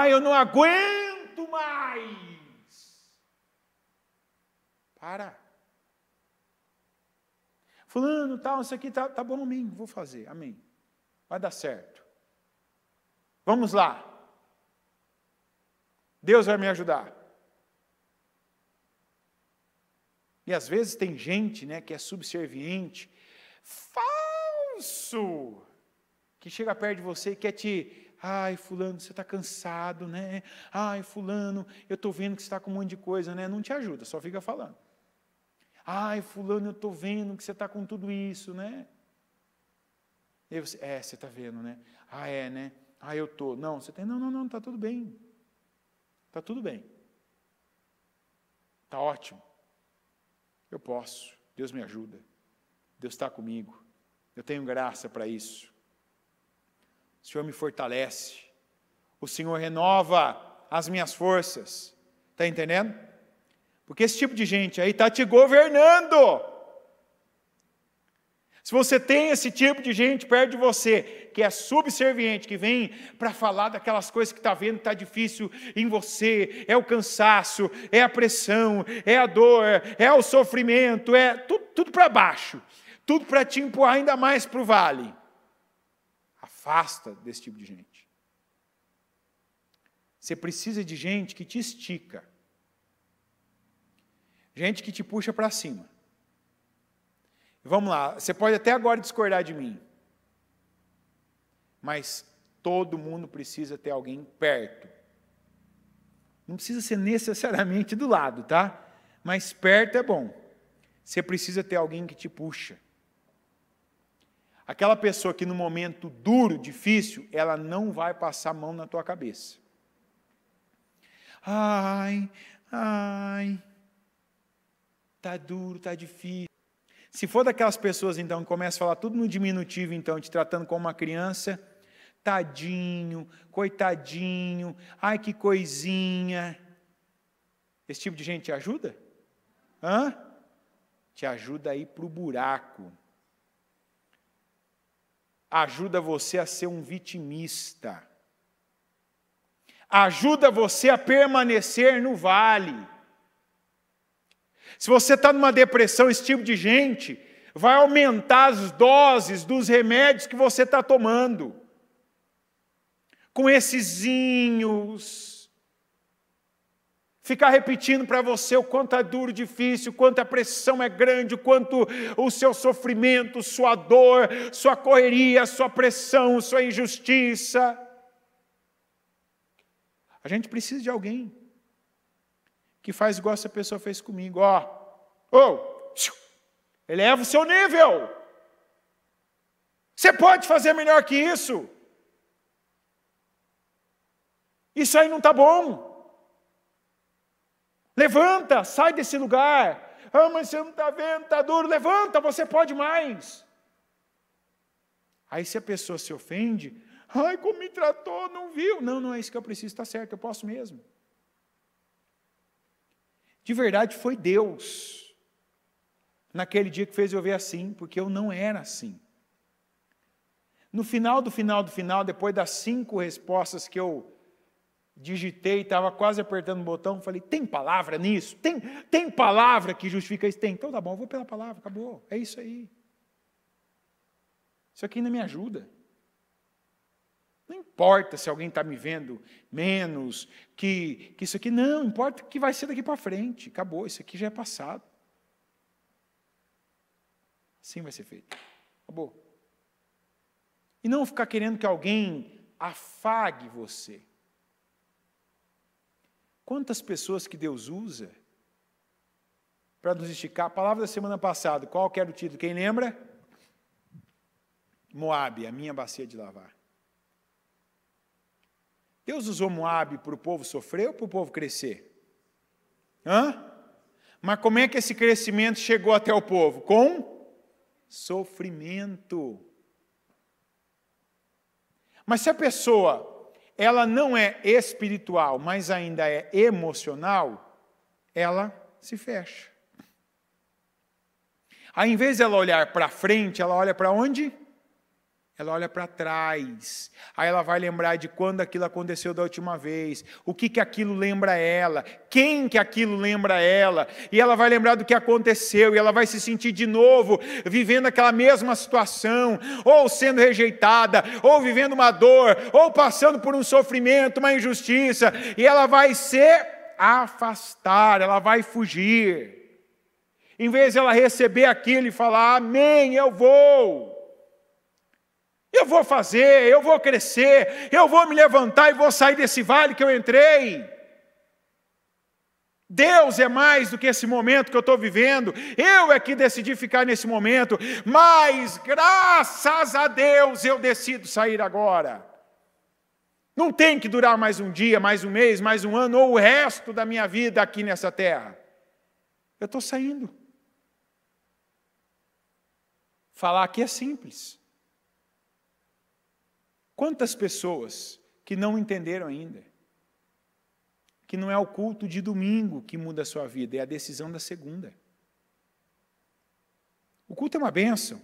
Eu não aguento mais. Para. Fulano, tal, isso aqui tá bom, amém, vou fazer, amém. Vai dar certo. Vamos lá. Deus vai me ajudar. E às vezes tem gente, né, que é subserviente, falso, que chega perto de você e quer te... fulano, você está cansado, né? Fulano, eu estou vendo que você está com um monte de coisa, né? Não te ajuda, só fica falando. Fulano, eu estou vendo que você está com tudo isso, né? E você, você está vendo, né? Né? Eu estou. Não, você tem. Não, está tudo bem. Está tudo bem. Está ótimo. Eu posso. Deus me ajuda. Deus está comigo. Eu tenho graça para isso. O Senhor me fortalece. O Senhor renova as minhas forças. Está entendendo? Porque esse tipo de gente aí está te governando. Se você tem esse tipo de gente perto de você, que é subserviente, que vem para falar daquelas coisas que está vendo que está difícil em você, é o cansaço, é a pressão, é a dor, é o sofrimento, é tudo para baixo, tudo para te empurrar ainda mais para o vale. Afasta desse tipo de gente. Você precisa de gente que te estica. Gente que te puxa para cima. Vamos lá, você pode até agora discordar de mim. Mas todo mundo precisa ter alguém perto. Não precisa ser necessariamente do lado, tá? Mas perto é bom. Você precisa ter alguém que te puxa. Aquela pessoa que no momento duro, difícil, ela não vai passar a mão na tua cabeça. Tá duro, tá difícil. Se for daquelas pessoas, então, que começa a falar tudo no diminutivo, então, te tratando como uma criança, tadinho, coitadinho, que coisinha. Esse tipo de gente te ajuda? Te ajuda a ir para o buraco. Ajuda você a ser um vitimista. Ajuda você a permanecer no vale. Se você está numa depressão, esse tipo de gente vai aumentar as doses dos remédios que você está tomando. Com essesinhos. Ficar repetindo para você o quanto é duro, difícil, o quanto a pressão é grande, o quanto o seu sofrimento, sua dor, sua correria, sua pressão, sua injustiça. A gente precisa de alguém que faz igual essa pessoa fez comigo. Eleva o seu nível. Você pode fazer melhor que isso. Isso aí não está bom. Levanta, sai desse lugar. Mas você não está vendo, está duro. Levanta, você pode mais. Aí se a pessoa se ofende, como me tratou, não viu. Não é isso que eu preciso, está certo, eu posso mesmo. De verdade, foi Deus, naquele dia que fez eu ver assim, porque eu não era assim. No final, depois das 5 respostas que eu digitei, estava quase apertando o botão, falei, tem palavra nisso? Tem palavra que justifica isso? Tem. Então tá bom, eu vou pela palavra, acabou, é isso aí. Isso aqui ainda me ajuda. Não importa se alguém está me vendo menos, que isso aqui, não, importa que vai ser daqui para frente. Acabou, isso aqui já é passado. Assim vai ser feito. Acabou. E não ficar querendo que alguém afague você. Quantas pessoas que Deus usa para nos esticar? A palavra da semana passada, qual que era o título? Quem lembra? Moabe, a minha bacia de lavar. Deus usou Moabe para o povo sofrer ou para o povo crescer? Mas como é que esse crescimento chegou até o povo? Com sofrimento. Mas se a pessoa, ela não é espiritual, mas ainda é emocional, ela se fecha. Aí, em vez de ela olhar para frente, ela olha para onde? Ela olha para trás. Aí ela vai lembrar de quando aquilo aconteceu da última vez. O que aquilo lembra ela. Quem que aquilo lembra ela. E ela vai lembrar do que aconteceu. E ela vai se sentir de novo vivendo aquela mesma situação. Ou sendo rejeitada. Ou vivendo uma dor. Ou passando por um sofrimento, uma injustiça. E ela vai se afastar. Ela vai fugir. Em vez de ela receber aquilo e falar, amém, eu vou fazer, eu vou crescer, eu vou me levantar e vou sair desse vale que eu entrei. Deus é mais do que esse momento que eu estou vivendo, eu é que decidi ficar nesse momento, mas graças a Deus eu decido sair agora. Não tem que durar mais um dia, mais um mês, mais um ano, ou o resto da minha vida aqui nessa terra. Eu estou saindo. Falar aqui é simples. Quantas pessoas que não entenderam ainda que não é o culto de domingo que muda a sua vida, é a decisão da segunda. O culto é uma bênção.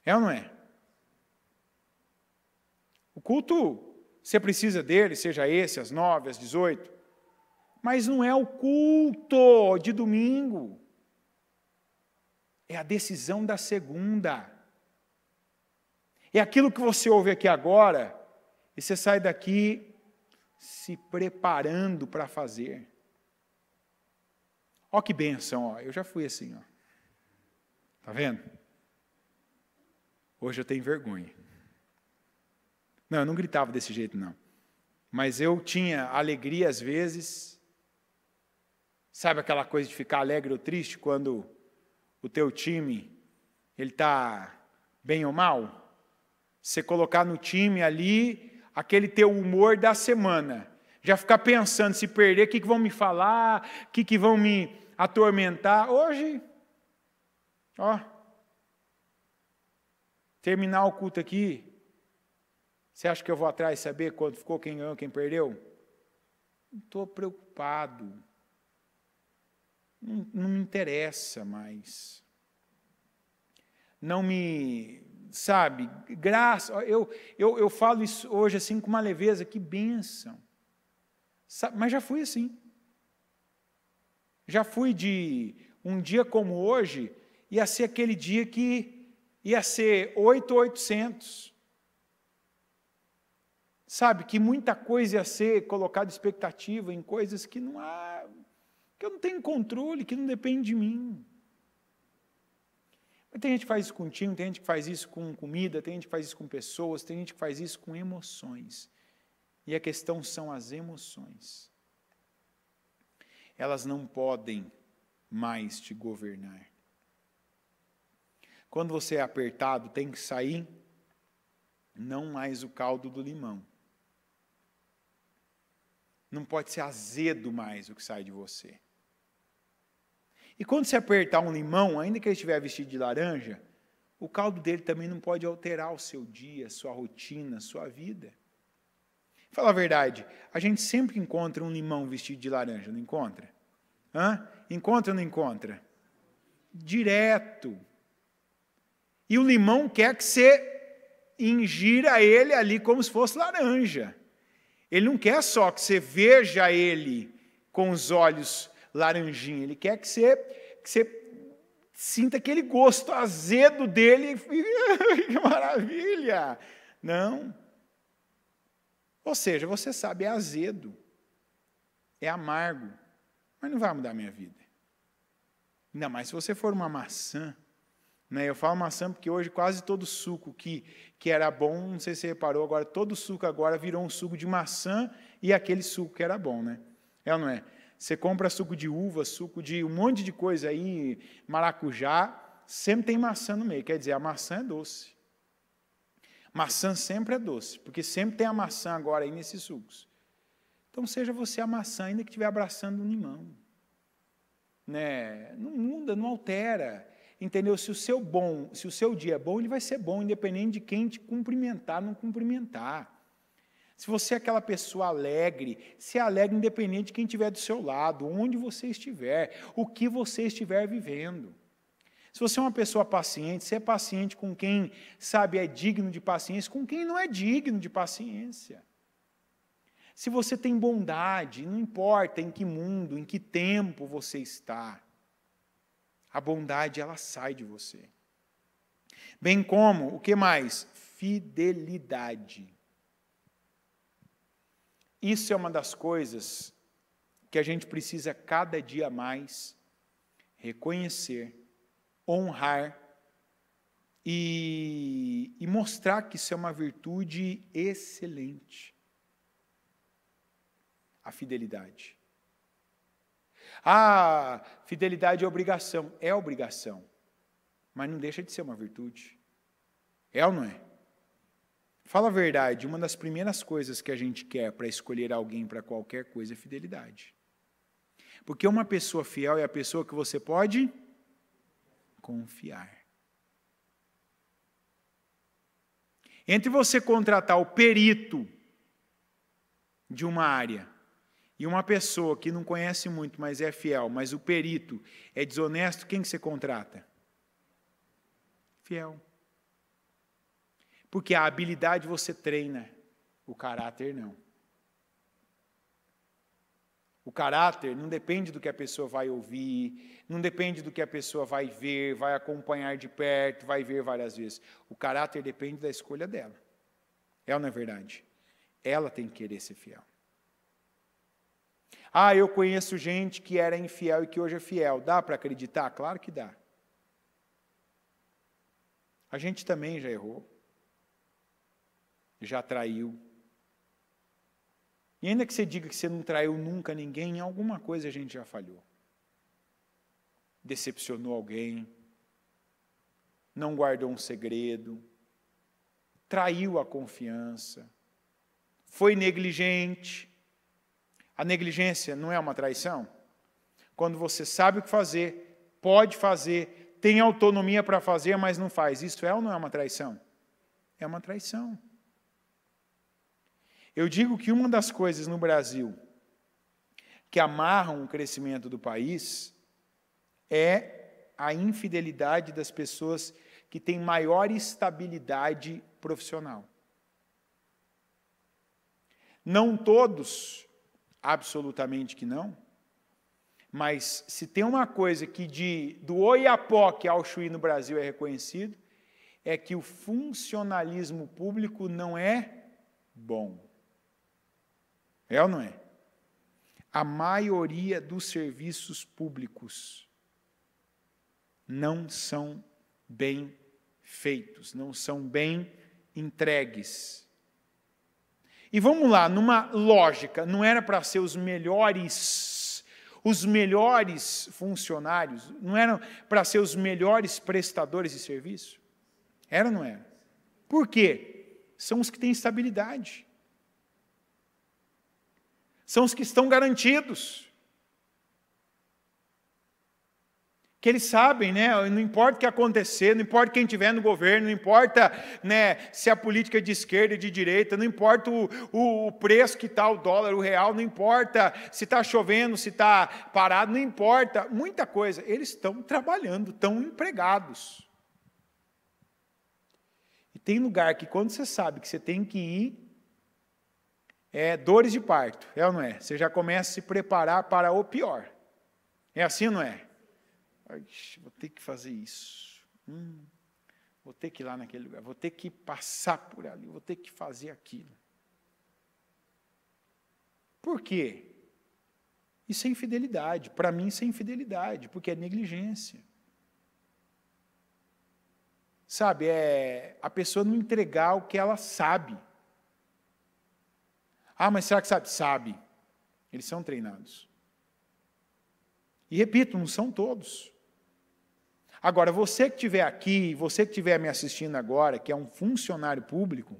É ou não é? O culto, você precisa dele, seja esse, às 9, às 18, mas não é o culto de domingo. É a decisão da segunda. É aquilo que você ouve aqui agora, e você sai daqui se preparando para fazer. Ó que bênção, ó. Eu já fui assim, ó. Tá vendo? Hoje eu tenho vergonha. Não, eu não gritava desse jeito, não. Mas eu tinha alegria às vezes. Sabe aquela coisa de ficar alegre ou triste quando o teu time ele está bem ou mal? Você colocar no time ali aquele teu humor da semana. Já ficar pensando, se perder, o que vão me falar, o que vão me atormentar. Hoje, ó, terminar o culto aqui, você acha que eu vou atrás saber quanto ficou, quem ganhou, quem perdeu? Não estou preocupado. Não me interessa mais. Não me... Sabe, graça, eu falo isso hoje assim com uma leveza, que bênção. Sabe, mas já fui assim. Já fui de um dia como hoje, ia ser aquele dia que ia ser 8.800. Sabe, que muita coisa ia ser colocada expectativa em coisas que não há, que eu não tenho controle, que não depende de mim. Tem gente que faz isso com time, tem gente que faz isso com comida, tem gente que faz isso com pessoas, tem gente que faz isso com emoções. E a questão são as emoções. Elas não podem mais te governar. Quando você é apertado, tem que sair, não mais o caldo do limão. Não pode ser azedo mais o que sai de você. E quando você apertar um limão, ainda que ele estiver vestido de laranja, o caldo dele também não pode alterar o seu dia, sua rotina, sua vida. Fala a verdade, a gente sempre encontra um limão vestido de laranja, não encontra? Encontra ou não encontra? Direto. E o limão quer que você ingira ele ali como se fosse laranja. Ele não quer só que você veja ele com os olhos laranjinha, ele quer que você sinta aquele gosto azedo dele, que maravilha! Não. Ou seja, você sabe, é azedo, é amargo, mas não vai mudar a minha vida. Ainda mais se você for uma maçã, né? Eu falo maçã porque hoje quase todo suco que era bom, não sei se você reparou, agora todo suco agora virou um suco de maçã e aquele suco que era bom, né? É ou não é? Você compra suco de uva, suco de um monte de coisa aí, maracujá, sempre tem maçã no meio. Quer dizer, a maçã é doce. Maçã sempre é doce, porque sempre tem a maçã agora aí nesses sucos. Então, seja você a maçã, ainda que estiver abraçando um limão. Né? Não muda, não altera. Entendeu? Se o seu dia é bom, ele vai ser bom, independente de quem te cumprimentar, não cumprimentar. Se você é aquela pessoa alegre, se alegre independente de quem estiver do seu lado, onde você estiver, o que você estiver vivendo. Se você é uma pessoa paciente, você é paciente com quem, sabe, é digno de paciência, com quem não é digno de paciência. Se você tem bondade, não importa em que mundo, em que tempo você está, a bondade, ela sai de você. Bem como, o que mais? Fidelidade. Isso é uma das coisas que a gente precisa cada dia mais reconhecer, honrar e mostrar que isso é uma virtude excelente. A fidelidade. Ah, fidelidade é obrigação. É obrigação. Mas não deixa de ser uma virtude. É ou não é? Fala a verdade, uma das primeiras coisas que a gente quer para escolher alguém para qualquer coisa é fidelidade. Porque uma pessoa fiel é a pessoa que você pode confiar. Entre você contratar o perito de uma área e uma pessoa que não conhece muito, mas é fiel, mas o perito é desonesto, quem que você contrata? Fiel. Porque a habilidade você treina, o caráter não. O caráter não depende do que a pessoa vai ouvir, não depende do que a pessoa vai ver, vai acompanhar de perto, vai ver várias vezes. O caráter depende da escolha dela. É ou não é verdade? Ela tem que querer ser fiel. Ah, eu conheço gente que era infiel e que hoje é fiel. Dá para acreditar? Claro que dá. A gente também já errou. Já traiu. E ainda que você diga que você não traiu nunca ninguém, em alguma coisa a gente já falhou. Decepcionou alguém, não guardou um segredo, traiu a confiança, foi negligente. A negligência não é uma traição? Quando você sabe o que fazer, pode fazer, tem autonomia para fazer, mas não faz. Isso é ou não é uma traição? É uma traição. Eu digo que uma das coisas no Brasil que amarram o crescimento do país é a infidelidade das pessoas que têm maior estabilidade profissional. Não todos, absolutamente que não, mas se tem uma coisa que do Oiapoque ao Chuí no Brasil é reconhecido, é que o funcionalismo público não é bom. É ou não é? A maioria dos serviços públicos não são bem feitos, não são bem entregues. E vamos lá, numa lógica, não era para ser os melhores funcionários, não eram para ser os melhores prestadores de serviço? Era ou não era? Por quê? São os que têm estabilidade. São os que estão garantidos. Que eles sabem, né? Não importa o que acontecer, não importa quem estiver no governo, não importa, né, se a política é de esquerda ou de direita, não importa o preço que está o dólar, o real, não importa se está chovendo, se está parado, não importa, muita coisa. Eles estão trabalhando, estão empregados. E tem lugar que quando você sabe que você tem que ir, dores de parto, é ou não é? Você já começa a se preparar para o pior. É assim ou não é? Vou ter que fazer isso. Vou ter que ir lá naquele lugar. Vou ter que passar por ali. Vou ter que fazer aquilo. Por quê? Isso é infidelidade. Para mim, isso é infidelidade, porque é negligência. Sabe, a pessoa não entregar o que ela sabe. Ah, mas será que sabe? Sabe. Eles são treinados. E repito, não são todos. Agora, você que estiver aqui, você que estiver me assistindo agora, que é um funcionário público,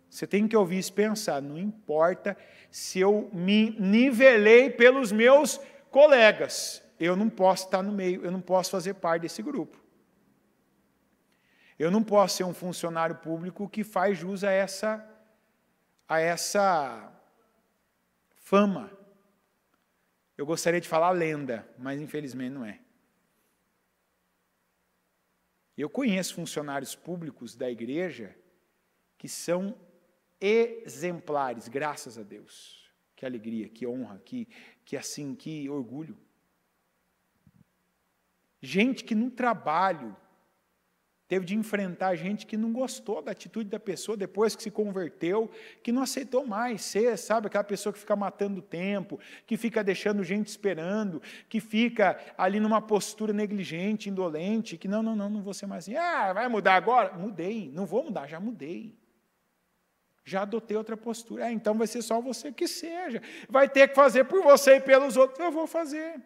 você tem que ouvir isso e pensar, não importa se eu me nivelei pelos meus colegas, eu não posso estar no meio, eu não posso fazer parte desse grupo. Eu não posso ser um funcionário público que faz jus a essa fama. Eu gostaria de falar lenda, mas infelizmente não é. Eu conheço funcionários públicos da igreja que são exemplares, graças a Deus. Que alegria, que honra, que orgulho. Gente que no trabalho teve de enfrentar gente que não gostou da atitude da pessoa depois que se converteu, que não aceitou mais ser, sabe, aquela pessoa que fica matando tempo, que fica deixando gente esperando, que fica ali numa postura negligente, indolente, que não vou ser mais assim. Ah, vai mudar agora? Mudei, não vou mudar, já mudei. Já adotei outra postura. Então vai ser só você que seja. Vai ter que fazer por você e pelos outros. Eu vou fazer.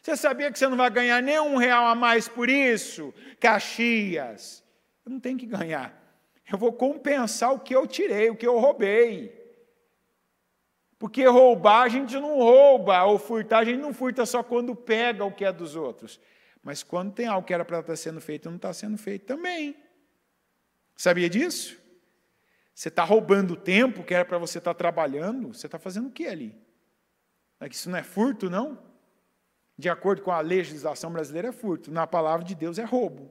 Você sabia que você não vai ganhar nem R$1 a mais por isso? Caxias. Eu não tenho que ganhar. Eu vou compensar o que eu tirei, o que eu roubei. Porque roubar a gente não rouba, ou furtar a gente não furta só quando pega o que é dos outros. Mas quando tem algo que era para estar sendo feito e não está sendo feito também. Sabia disso? Você está roubando o tempo que era para você estar trabalhando, você está fazendo o que ali? Isso não é furto, não? De acordo com a legislação brasileira, é furto. Na palavra de Deus, é roubo.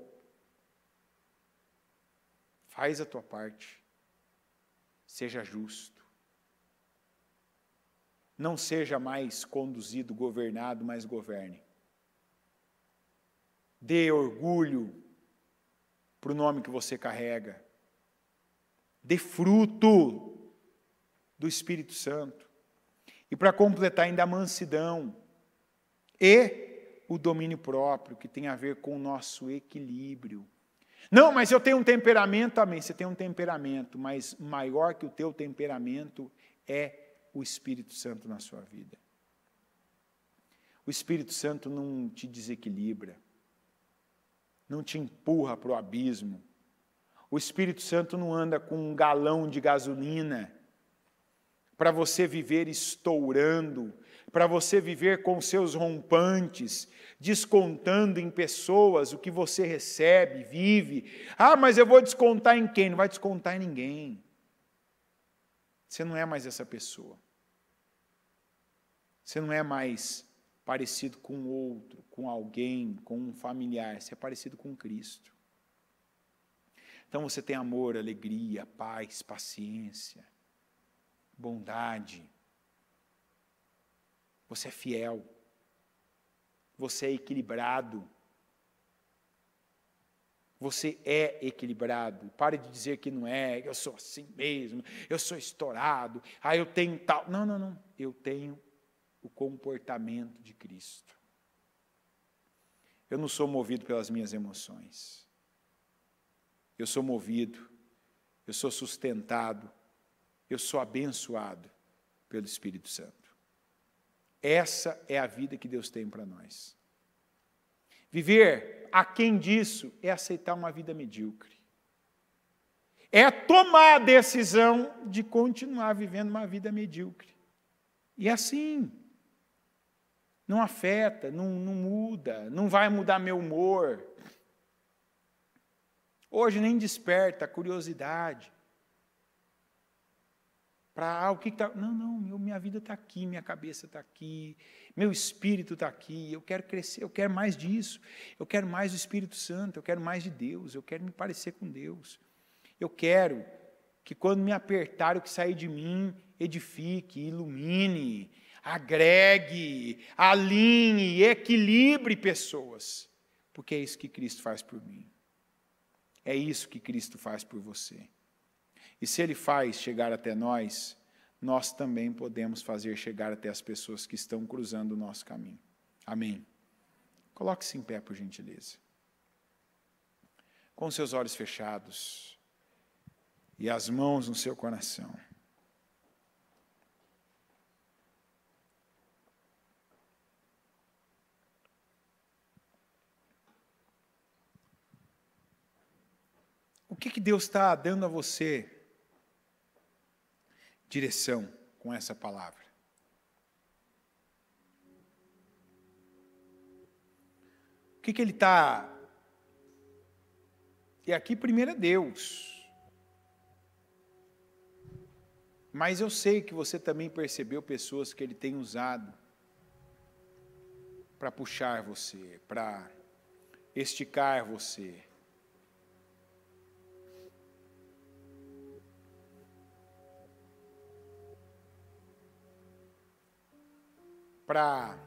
Faz a tua parte. Seja justo. Não seja mais conduzido, governado, mas governe. Dê orgulho para o nome que você carrega. Dê fruto do Espírito Santo. E para completar ainda a mansidão. E o domínio próprio, que tem a ver com o nosso equilíbrio. Não, mas eu tenho um temperamento, amém, você tem um temperamento, mas maior que o teu temperamento é o Espírito Santo na sua vida. O Espírito Santo não te desequilibra, não te empurra para o abismo. O Espírito Santo não anda com um galão de gasolina para você viver estourando, para você viver com seus rompantes, descontando em pessoas o que você recebe, vive. Ah, mas eu vou descontar em quem? Não vai descontar em ninguém. Você não é mais essa pessoa. Você não é mais parecido com outro, com alguém, com um familiar. Você é parecido com Cristo. Então você tem amor, alegria, paz, paciência, bondade. Você é fiel. Você é equilibrado. Você é equilibrado. Pare de dizer que não é, eu sou assim mesmo, eu sou estourado, eu tenho tal. Não. Eu tenho o comportamento de Cristo. Eu não sou movido pelas minhas emoções. Eu sou movido, eu sou sustentado, eu sou abençoado pelo Espírito Santo. Essa é a vida que Deus tem para nós. Viver aquém disso é aceitar uma vida medíocre. É tomar a decisão de continuar vivendo uma vida medíocre. E assim, não afeta, não muda, não vai mudar meu humor. Hoje nem desperta a curiosidade. Para o que está. Não, minha vida está aqui, minha cabeça está aqui, meu espírito está aqui, eu quero crescer, eu quero mais disso, eu quero mais do Espírito Santo, eu quero mais de Deus, eu quero me parecer com Deus. Eu quero que quando me apertar, o que sair de mim edifique, ilumine, agregue, alinhe, equilibre pessoas, porque é isso que Cristo faz por mim. É isso que Cristo faz por você. E se Ele faz chegar até nós, nós também podemos fazer chegar até as pessoas que estão cruzando o nosso caminho. Amém. Coloque-se em pé, por gentileza. Com seus olhos fechados e as mãos no seu coração. que Deus está dando a você direção com essa palavra? O que Ele está... E aqui primeiro é Deus. Mas eu sei que você também percebeu pessoas que Ele tem usado para puxar você, para esticar você. Para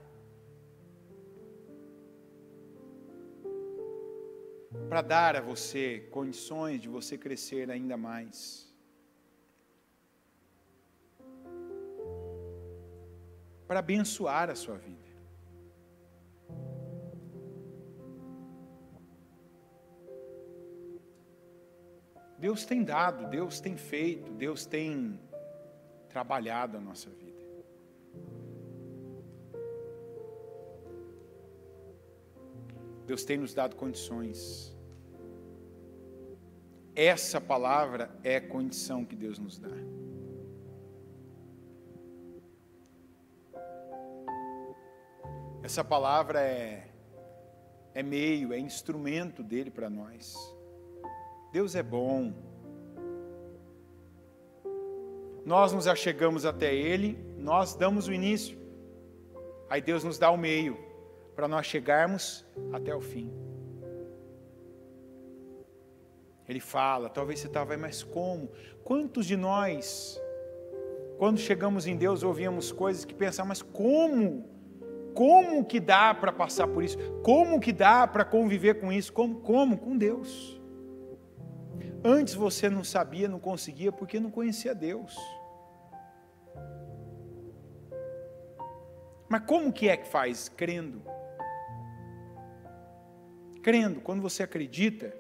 dar a você condições de você crescer ainda mais. Para abençoar a sua vida. Deus tem dado, Deus tem feito, Deus tem trabalhado a nossa vida. Deus tem nos dado condições. Essa palavra é a condição que Deus nos dá. Essa palavra é meio, é instrumento dele para nós. Deus é bom. Nós nos achegamos até Ele, nós damos o início. Aí Deus nos dá o meio, para nós chegarmos até o fim. Ele fala, talvez você estava, mas como? Quantos de nós, quando chegamos em Deus, ouvíamos coisas que pensamos, mas como? Como que dá para passar por isso? Como que dá para conviver com isso? Como? Com Deus. Antes você não sabia, não conseguia, porque não conhecia Deus. Mas como que é que faz? Crendo. Crendo, quando você acredita,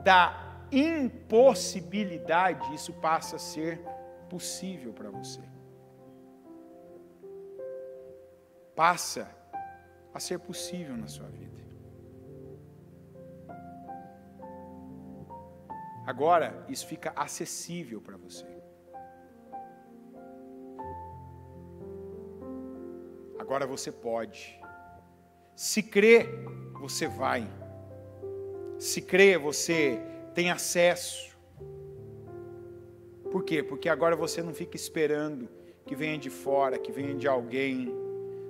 da impossibilidade, isso passa a ser possível para você. Passa a ser possível na sua vida. Agora, isso fica acessível para você. Agora você pode. Se crê, você vai. Se crê, você tem acesso. Por quê? Porque agora você não fica esperando que venha de fora, que venha de alguém.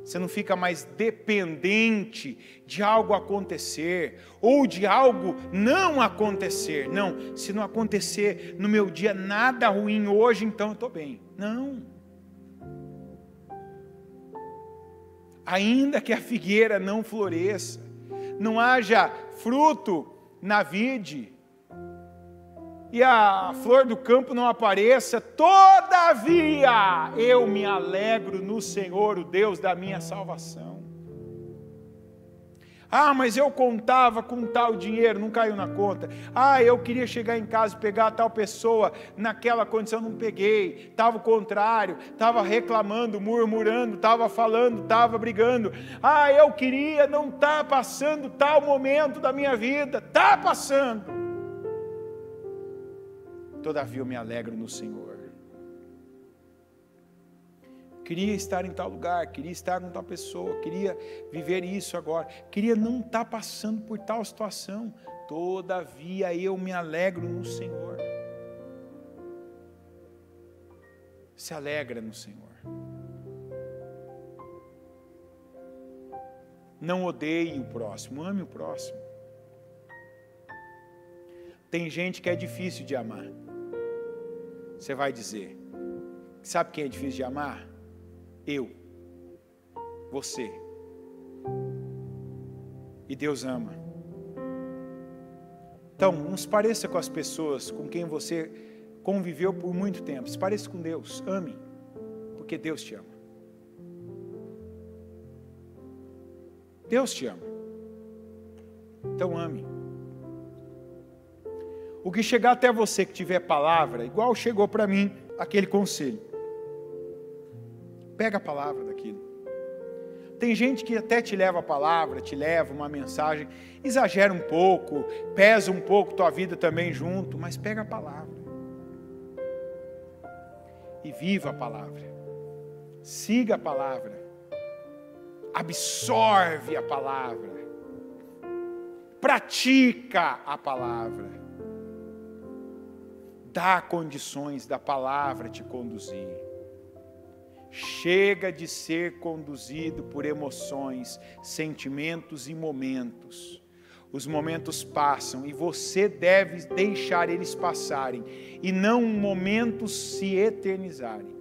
Você não fica mais dependente de algo acontecer ou de algo não acontecer. Não, se não acontecer no meu dia nada ruim hoje, então eu estou bem. Não. Ainda que a figueira não floresça, não haja fruto na vide, e a flor do campo não apareça, todavia eu me alegro no Senhor, o Deus da minha salvação. Ah, mas eu contava com tal dinheiro, não caiu na conta. Ah, eu queria chegar em casa e pegar tal pessoa naquela condição, não peguei. Estava o contrário, estava reclamando, murmurando, estava falando, estava brigando. Ah, eu queria, não está passando tal momento da minha vida, está passando. Todavia eu me alegro no Senhor. Queria estar em tal lugar, queria estar com tal pessoa, queria viver isso agora, queria não estar passando por tal situação. Todavia eu me alegro no Senhor. Se alegra no Senhor. Não odeie o próximo, ame o próximo. Tem gente que é difícil de amar. Você vai dizer, sabe quem é difícil de amar? Eu, você. E Deus ama. Então, não se pareça com as pessoas com quem você conviveu por muito tempo. Se pareça com Deus, ame, porque Deus te ama. Deus te ama. Então ame. O que chegar até você que tiver palavra, igual chegou para mim aquele conselho. Pega a palavra daquilo. Tem gente que até te leva a palavra, te leva uma mensagem, exagera um pouco, pesa um pouco tua vida também junto, mas pega a palavra. E viva a palavra. Siga a palavra. Absorve a palavra. Pratica a palavra. Dá condições da palavra te conduzir. Chega de ser conduzido por emoções, sentimentos e momentos. Os momentos passam e você deve deixar eles passarem e não momentos se eternizarem.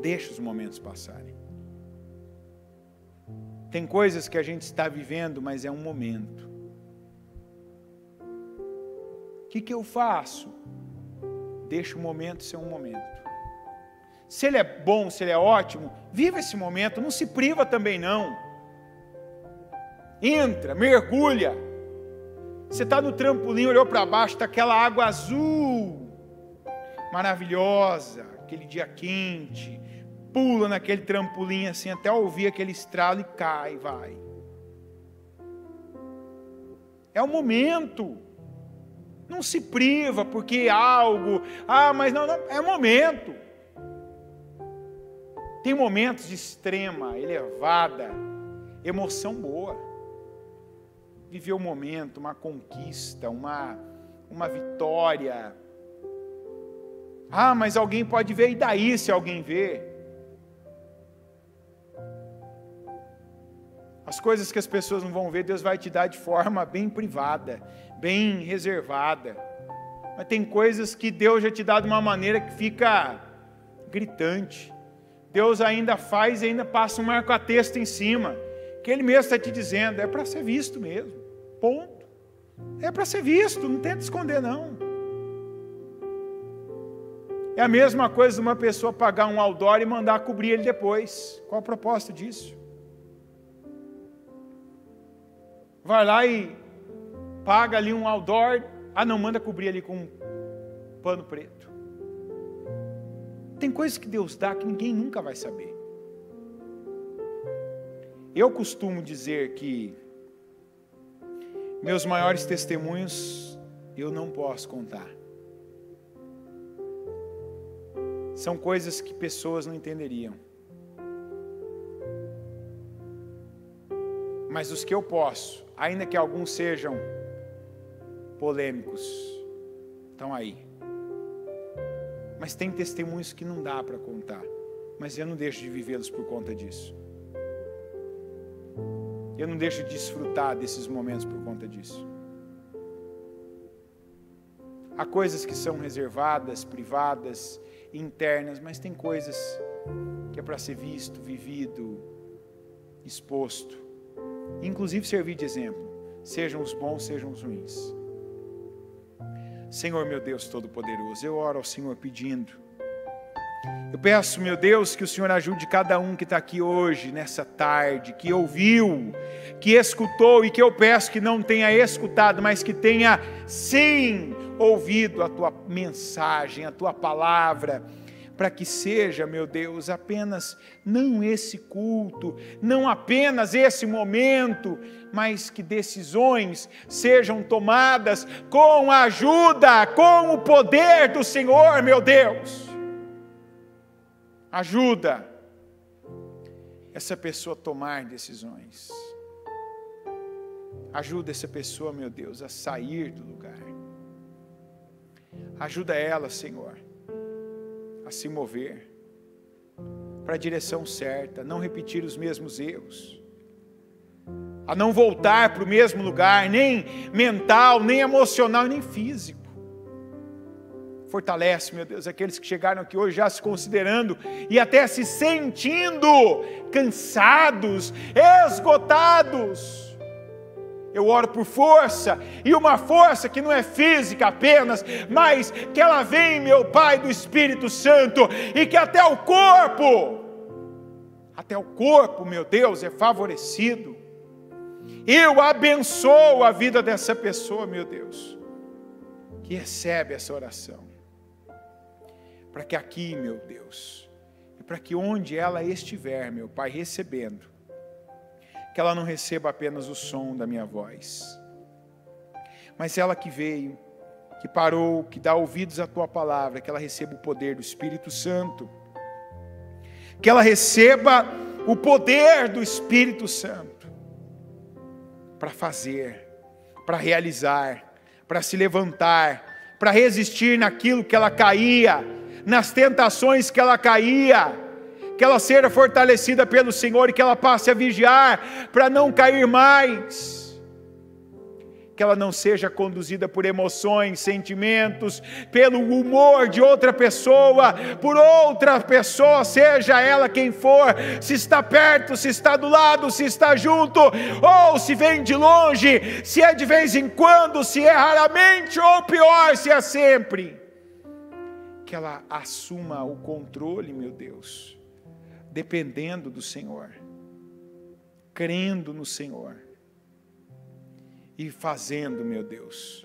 Deixa os momentos passarem. Tem coisas que a gente está vivendo, mas é um momento. O que eu faço? Deixa o momento ser um momento. Se ele é bom, se ele é ótimo, viva esse momento, não se priva também não. Entra, mergulha. Você está no trampolim, olhou para baixo, está aquela água azul, maravilhosa, aquele dia quente, pula naquele trampolim assim, até ouvir aquele estralo e cai, vai. É o momento. Não se priva porque algo, mas não, é momento. Tem momentos de extrema, elevada, emoção boa. Viver um momento, uma conquista, uma vitória. Mas alguém pode ver, e daí se alguém vê? As coisas que as pessoas não vão ver, Deus vai te dar de forma bem privada, bem reservada. Mas tem coisas que Deus já te dá de uma maneira que fica gritante. Deus ainda faz e ainda passa um marca-texto em cima, que Ele mesmo está te dizendo, é para ser visto mesmo, ponto. É para ser visto, não tenta esconder não. É a mesma coisa de uma pessoa pagar um outdoor e mandar cobrir ele depois. Qual a proposta disso? Vai lá e paga ali um outdoor, não, manda cobrir ali com um pano preto. Tem coisas que Deus dá que ninguém nunca vai saber. Eu costumo dizer que meus maiores testemunhos eu não posso contar. São coisas que pessoas não entenderiam. Mas os que eu posso, ainda que alguns sejam polêmicos, estão aí. Mas tem testemunhos que não dá para contar, mas eu não deixo de vivê-los por conta disso. Eu não deixo de desfrutar desses momentos por conta disso. Há coisas que são reservadas, privadas, internas, mas tem coisas que é para ser visto, vivido, exposto, inclusive servir de exemplo, sejam os bons, sejam os ruins. Senhor, meu Deus Todo-Poderoso, eu oro ao Senhor pedindo, eu peço, meu Deus, que o Senhor ajude cada um que está aqui hoje, nessa tarde, que ouviu, que escutou, e que eu peço que não tenha escutado, mas que tenha sim ouvido a Tua mensagem, a Tua palavra, para que seja, meu Deus, apenas não esse culto, não apenas esse momento, mas que decisões sejam tomadas com a ajuda, com o poder do Senhor, meu Deus. Ajuda essa pessoa a tomar decisões. Ajuda essa pessoa, meu Deus, a sair do lugar. Ajuda ela, Senhor, a se mover para a direção certa, não repetir os mesmos erros, a não voltar para o mesmo lugar, nem mental, nem emocional, nem físico. Fortalece, meu Deus, aqueles que chegaram aqui hoje já se considerando e até se sentindo cansados, esgotados. Eu oro por força, e uma força que não é física apenas, mas que ela vem, meu Pai, do Espírito Santo, e que até o corpo, meu Deus, é favorecido. Eu abençoo a vida dessa pessoa, meu Deus, que recebe essa oração, para que aqui, meu Deus, e para que onde ela estiver, meu Pai, recebendo, que ela não receba apenas o som da minha voz, mas ela que veio, que parou, que dá ouvidos à Tua palavra, que ela receba o poder do Espírito Santo, que ela receba o poder do Espírito Santo, para fazer, para realizar, para se levantar, para resistir naquilo que ela caía, nas tentações que ela caía, que ela seja fortalecida pelo Senhor e que ela passe a vigiar para não cair mais, que ela não seja conduzida por emoções, sentimentos, pelo humor de outra pessoa, por outra pessoa, seja ela quem for, se está perto, se está do lado, se está junto, ou se vem de longe, se é de vez em quando, se é raramente, ou pior, se é sempre, que ela assuma o controle, meu Deus, dependendo do Senhor, crendo no Senhor, e fazendo, meu Deus,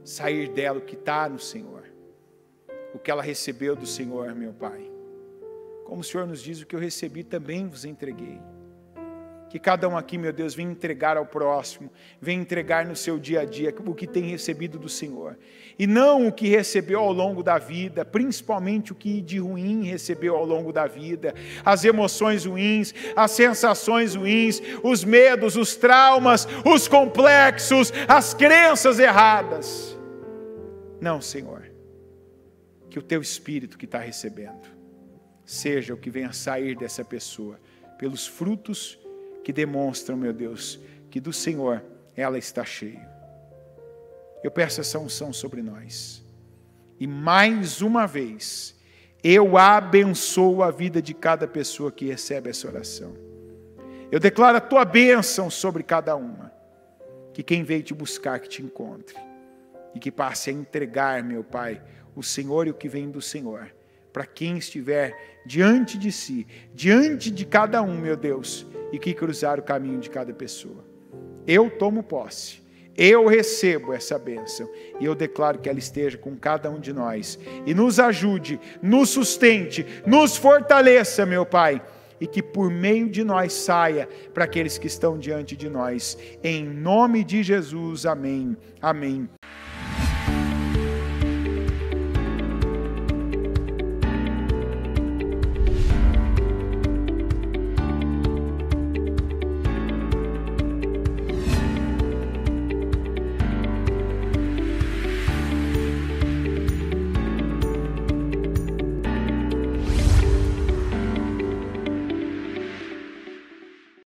sair dela o que está no Senhor, o que ela recebeu do Senhor, meu Pai. Como o Senhor nos diz, o que eu recebi também vos entreguei. Que cada um aqui, meu Deus, venha entregar ao próximo, venha entregar no seu dia a dia o que tem recebido do Senhor. E não o que recebeu ao longo da vida, principalmente o que de ruim recebeu ao longo da vida. As emoções ruins, as sensações ruins, os medos, os traumas, os complexos, as crenças erradas. Não, Senhor, que o Teu Espírito que está recebendo, seja o que venha sair dessa pessoa, pelos frutos que demonstram, meu Deus, que do Senhor ela está cheia. Eu peço essa unção sobre nós. E mais uma vez, eu abençoo a vida de cada pessoa que recebe essa oração. Eu declaro a Tua bênção sobre cada uma. Que quem veio te buscar, que te encontre. E que passe a entregar, meu Pai, o Senhor e o que vem do Senhor, para quem estiver diante de si, diante de cada um, meu Deus, e que cruzar o caminho de cada pessoa. Eu tomo posse, eu recebo essa bênção, e eu declaro que ela esteja com cada um de nós, e nos ajude, nos sustente, nos fortaleça, meu Pai, e que por meio de nós saia para aqueles que estão diante de nós, em nome de Jesus, amém, amém.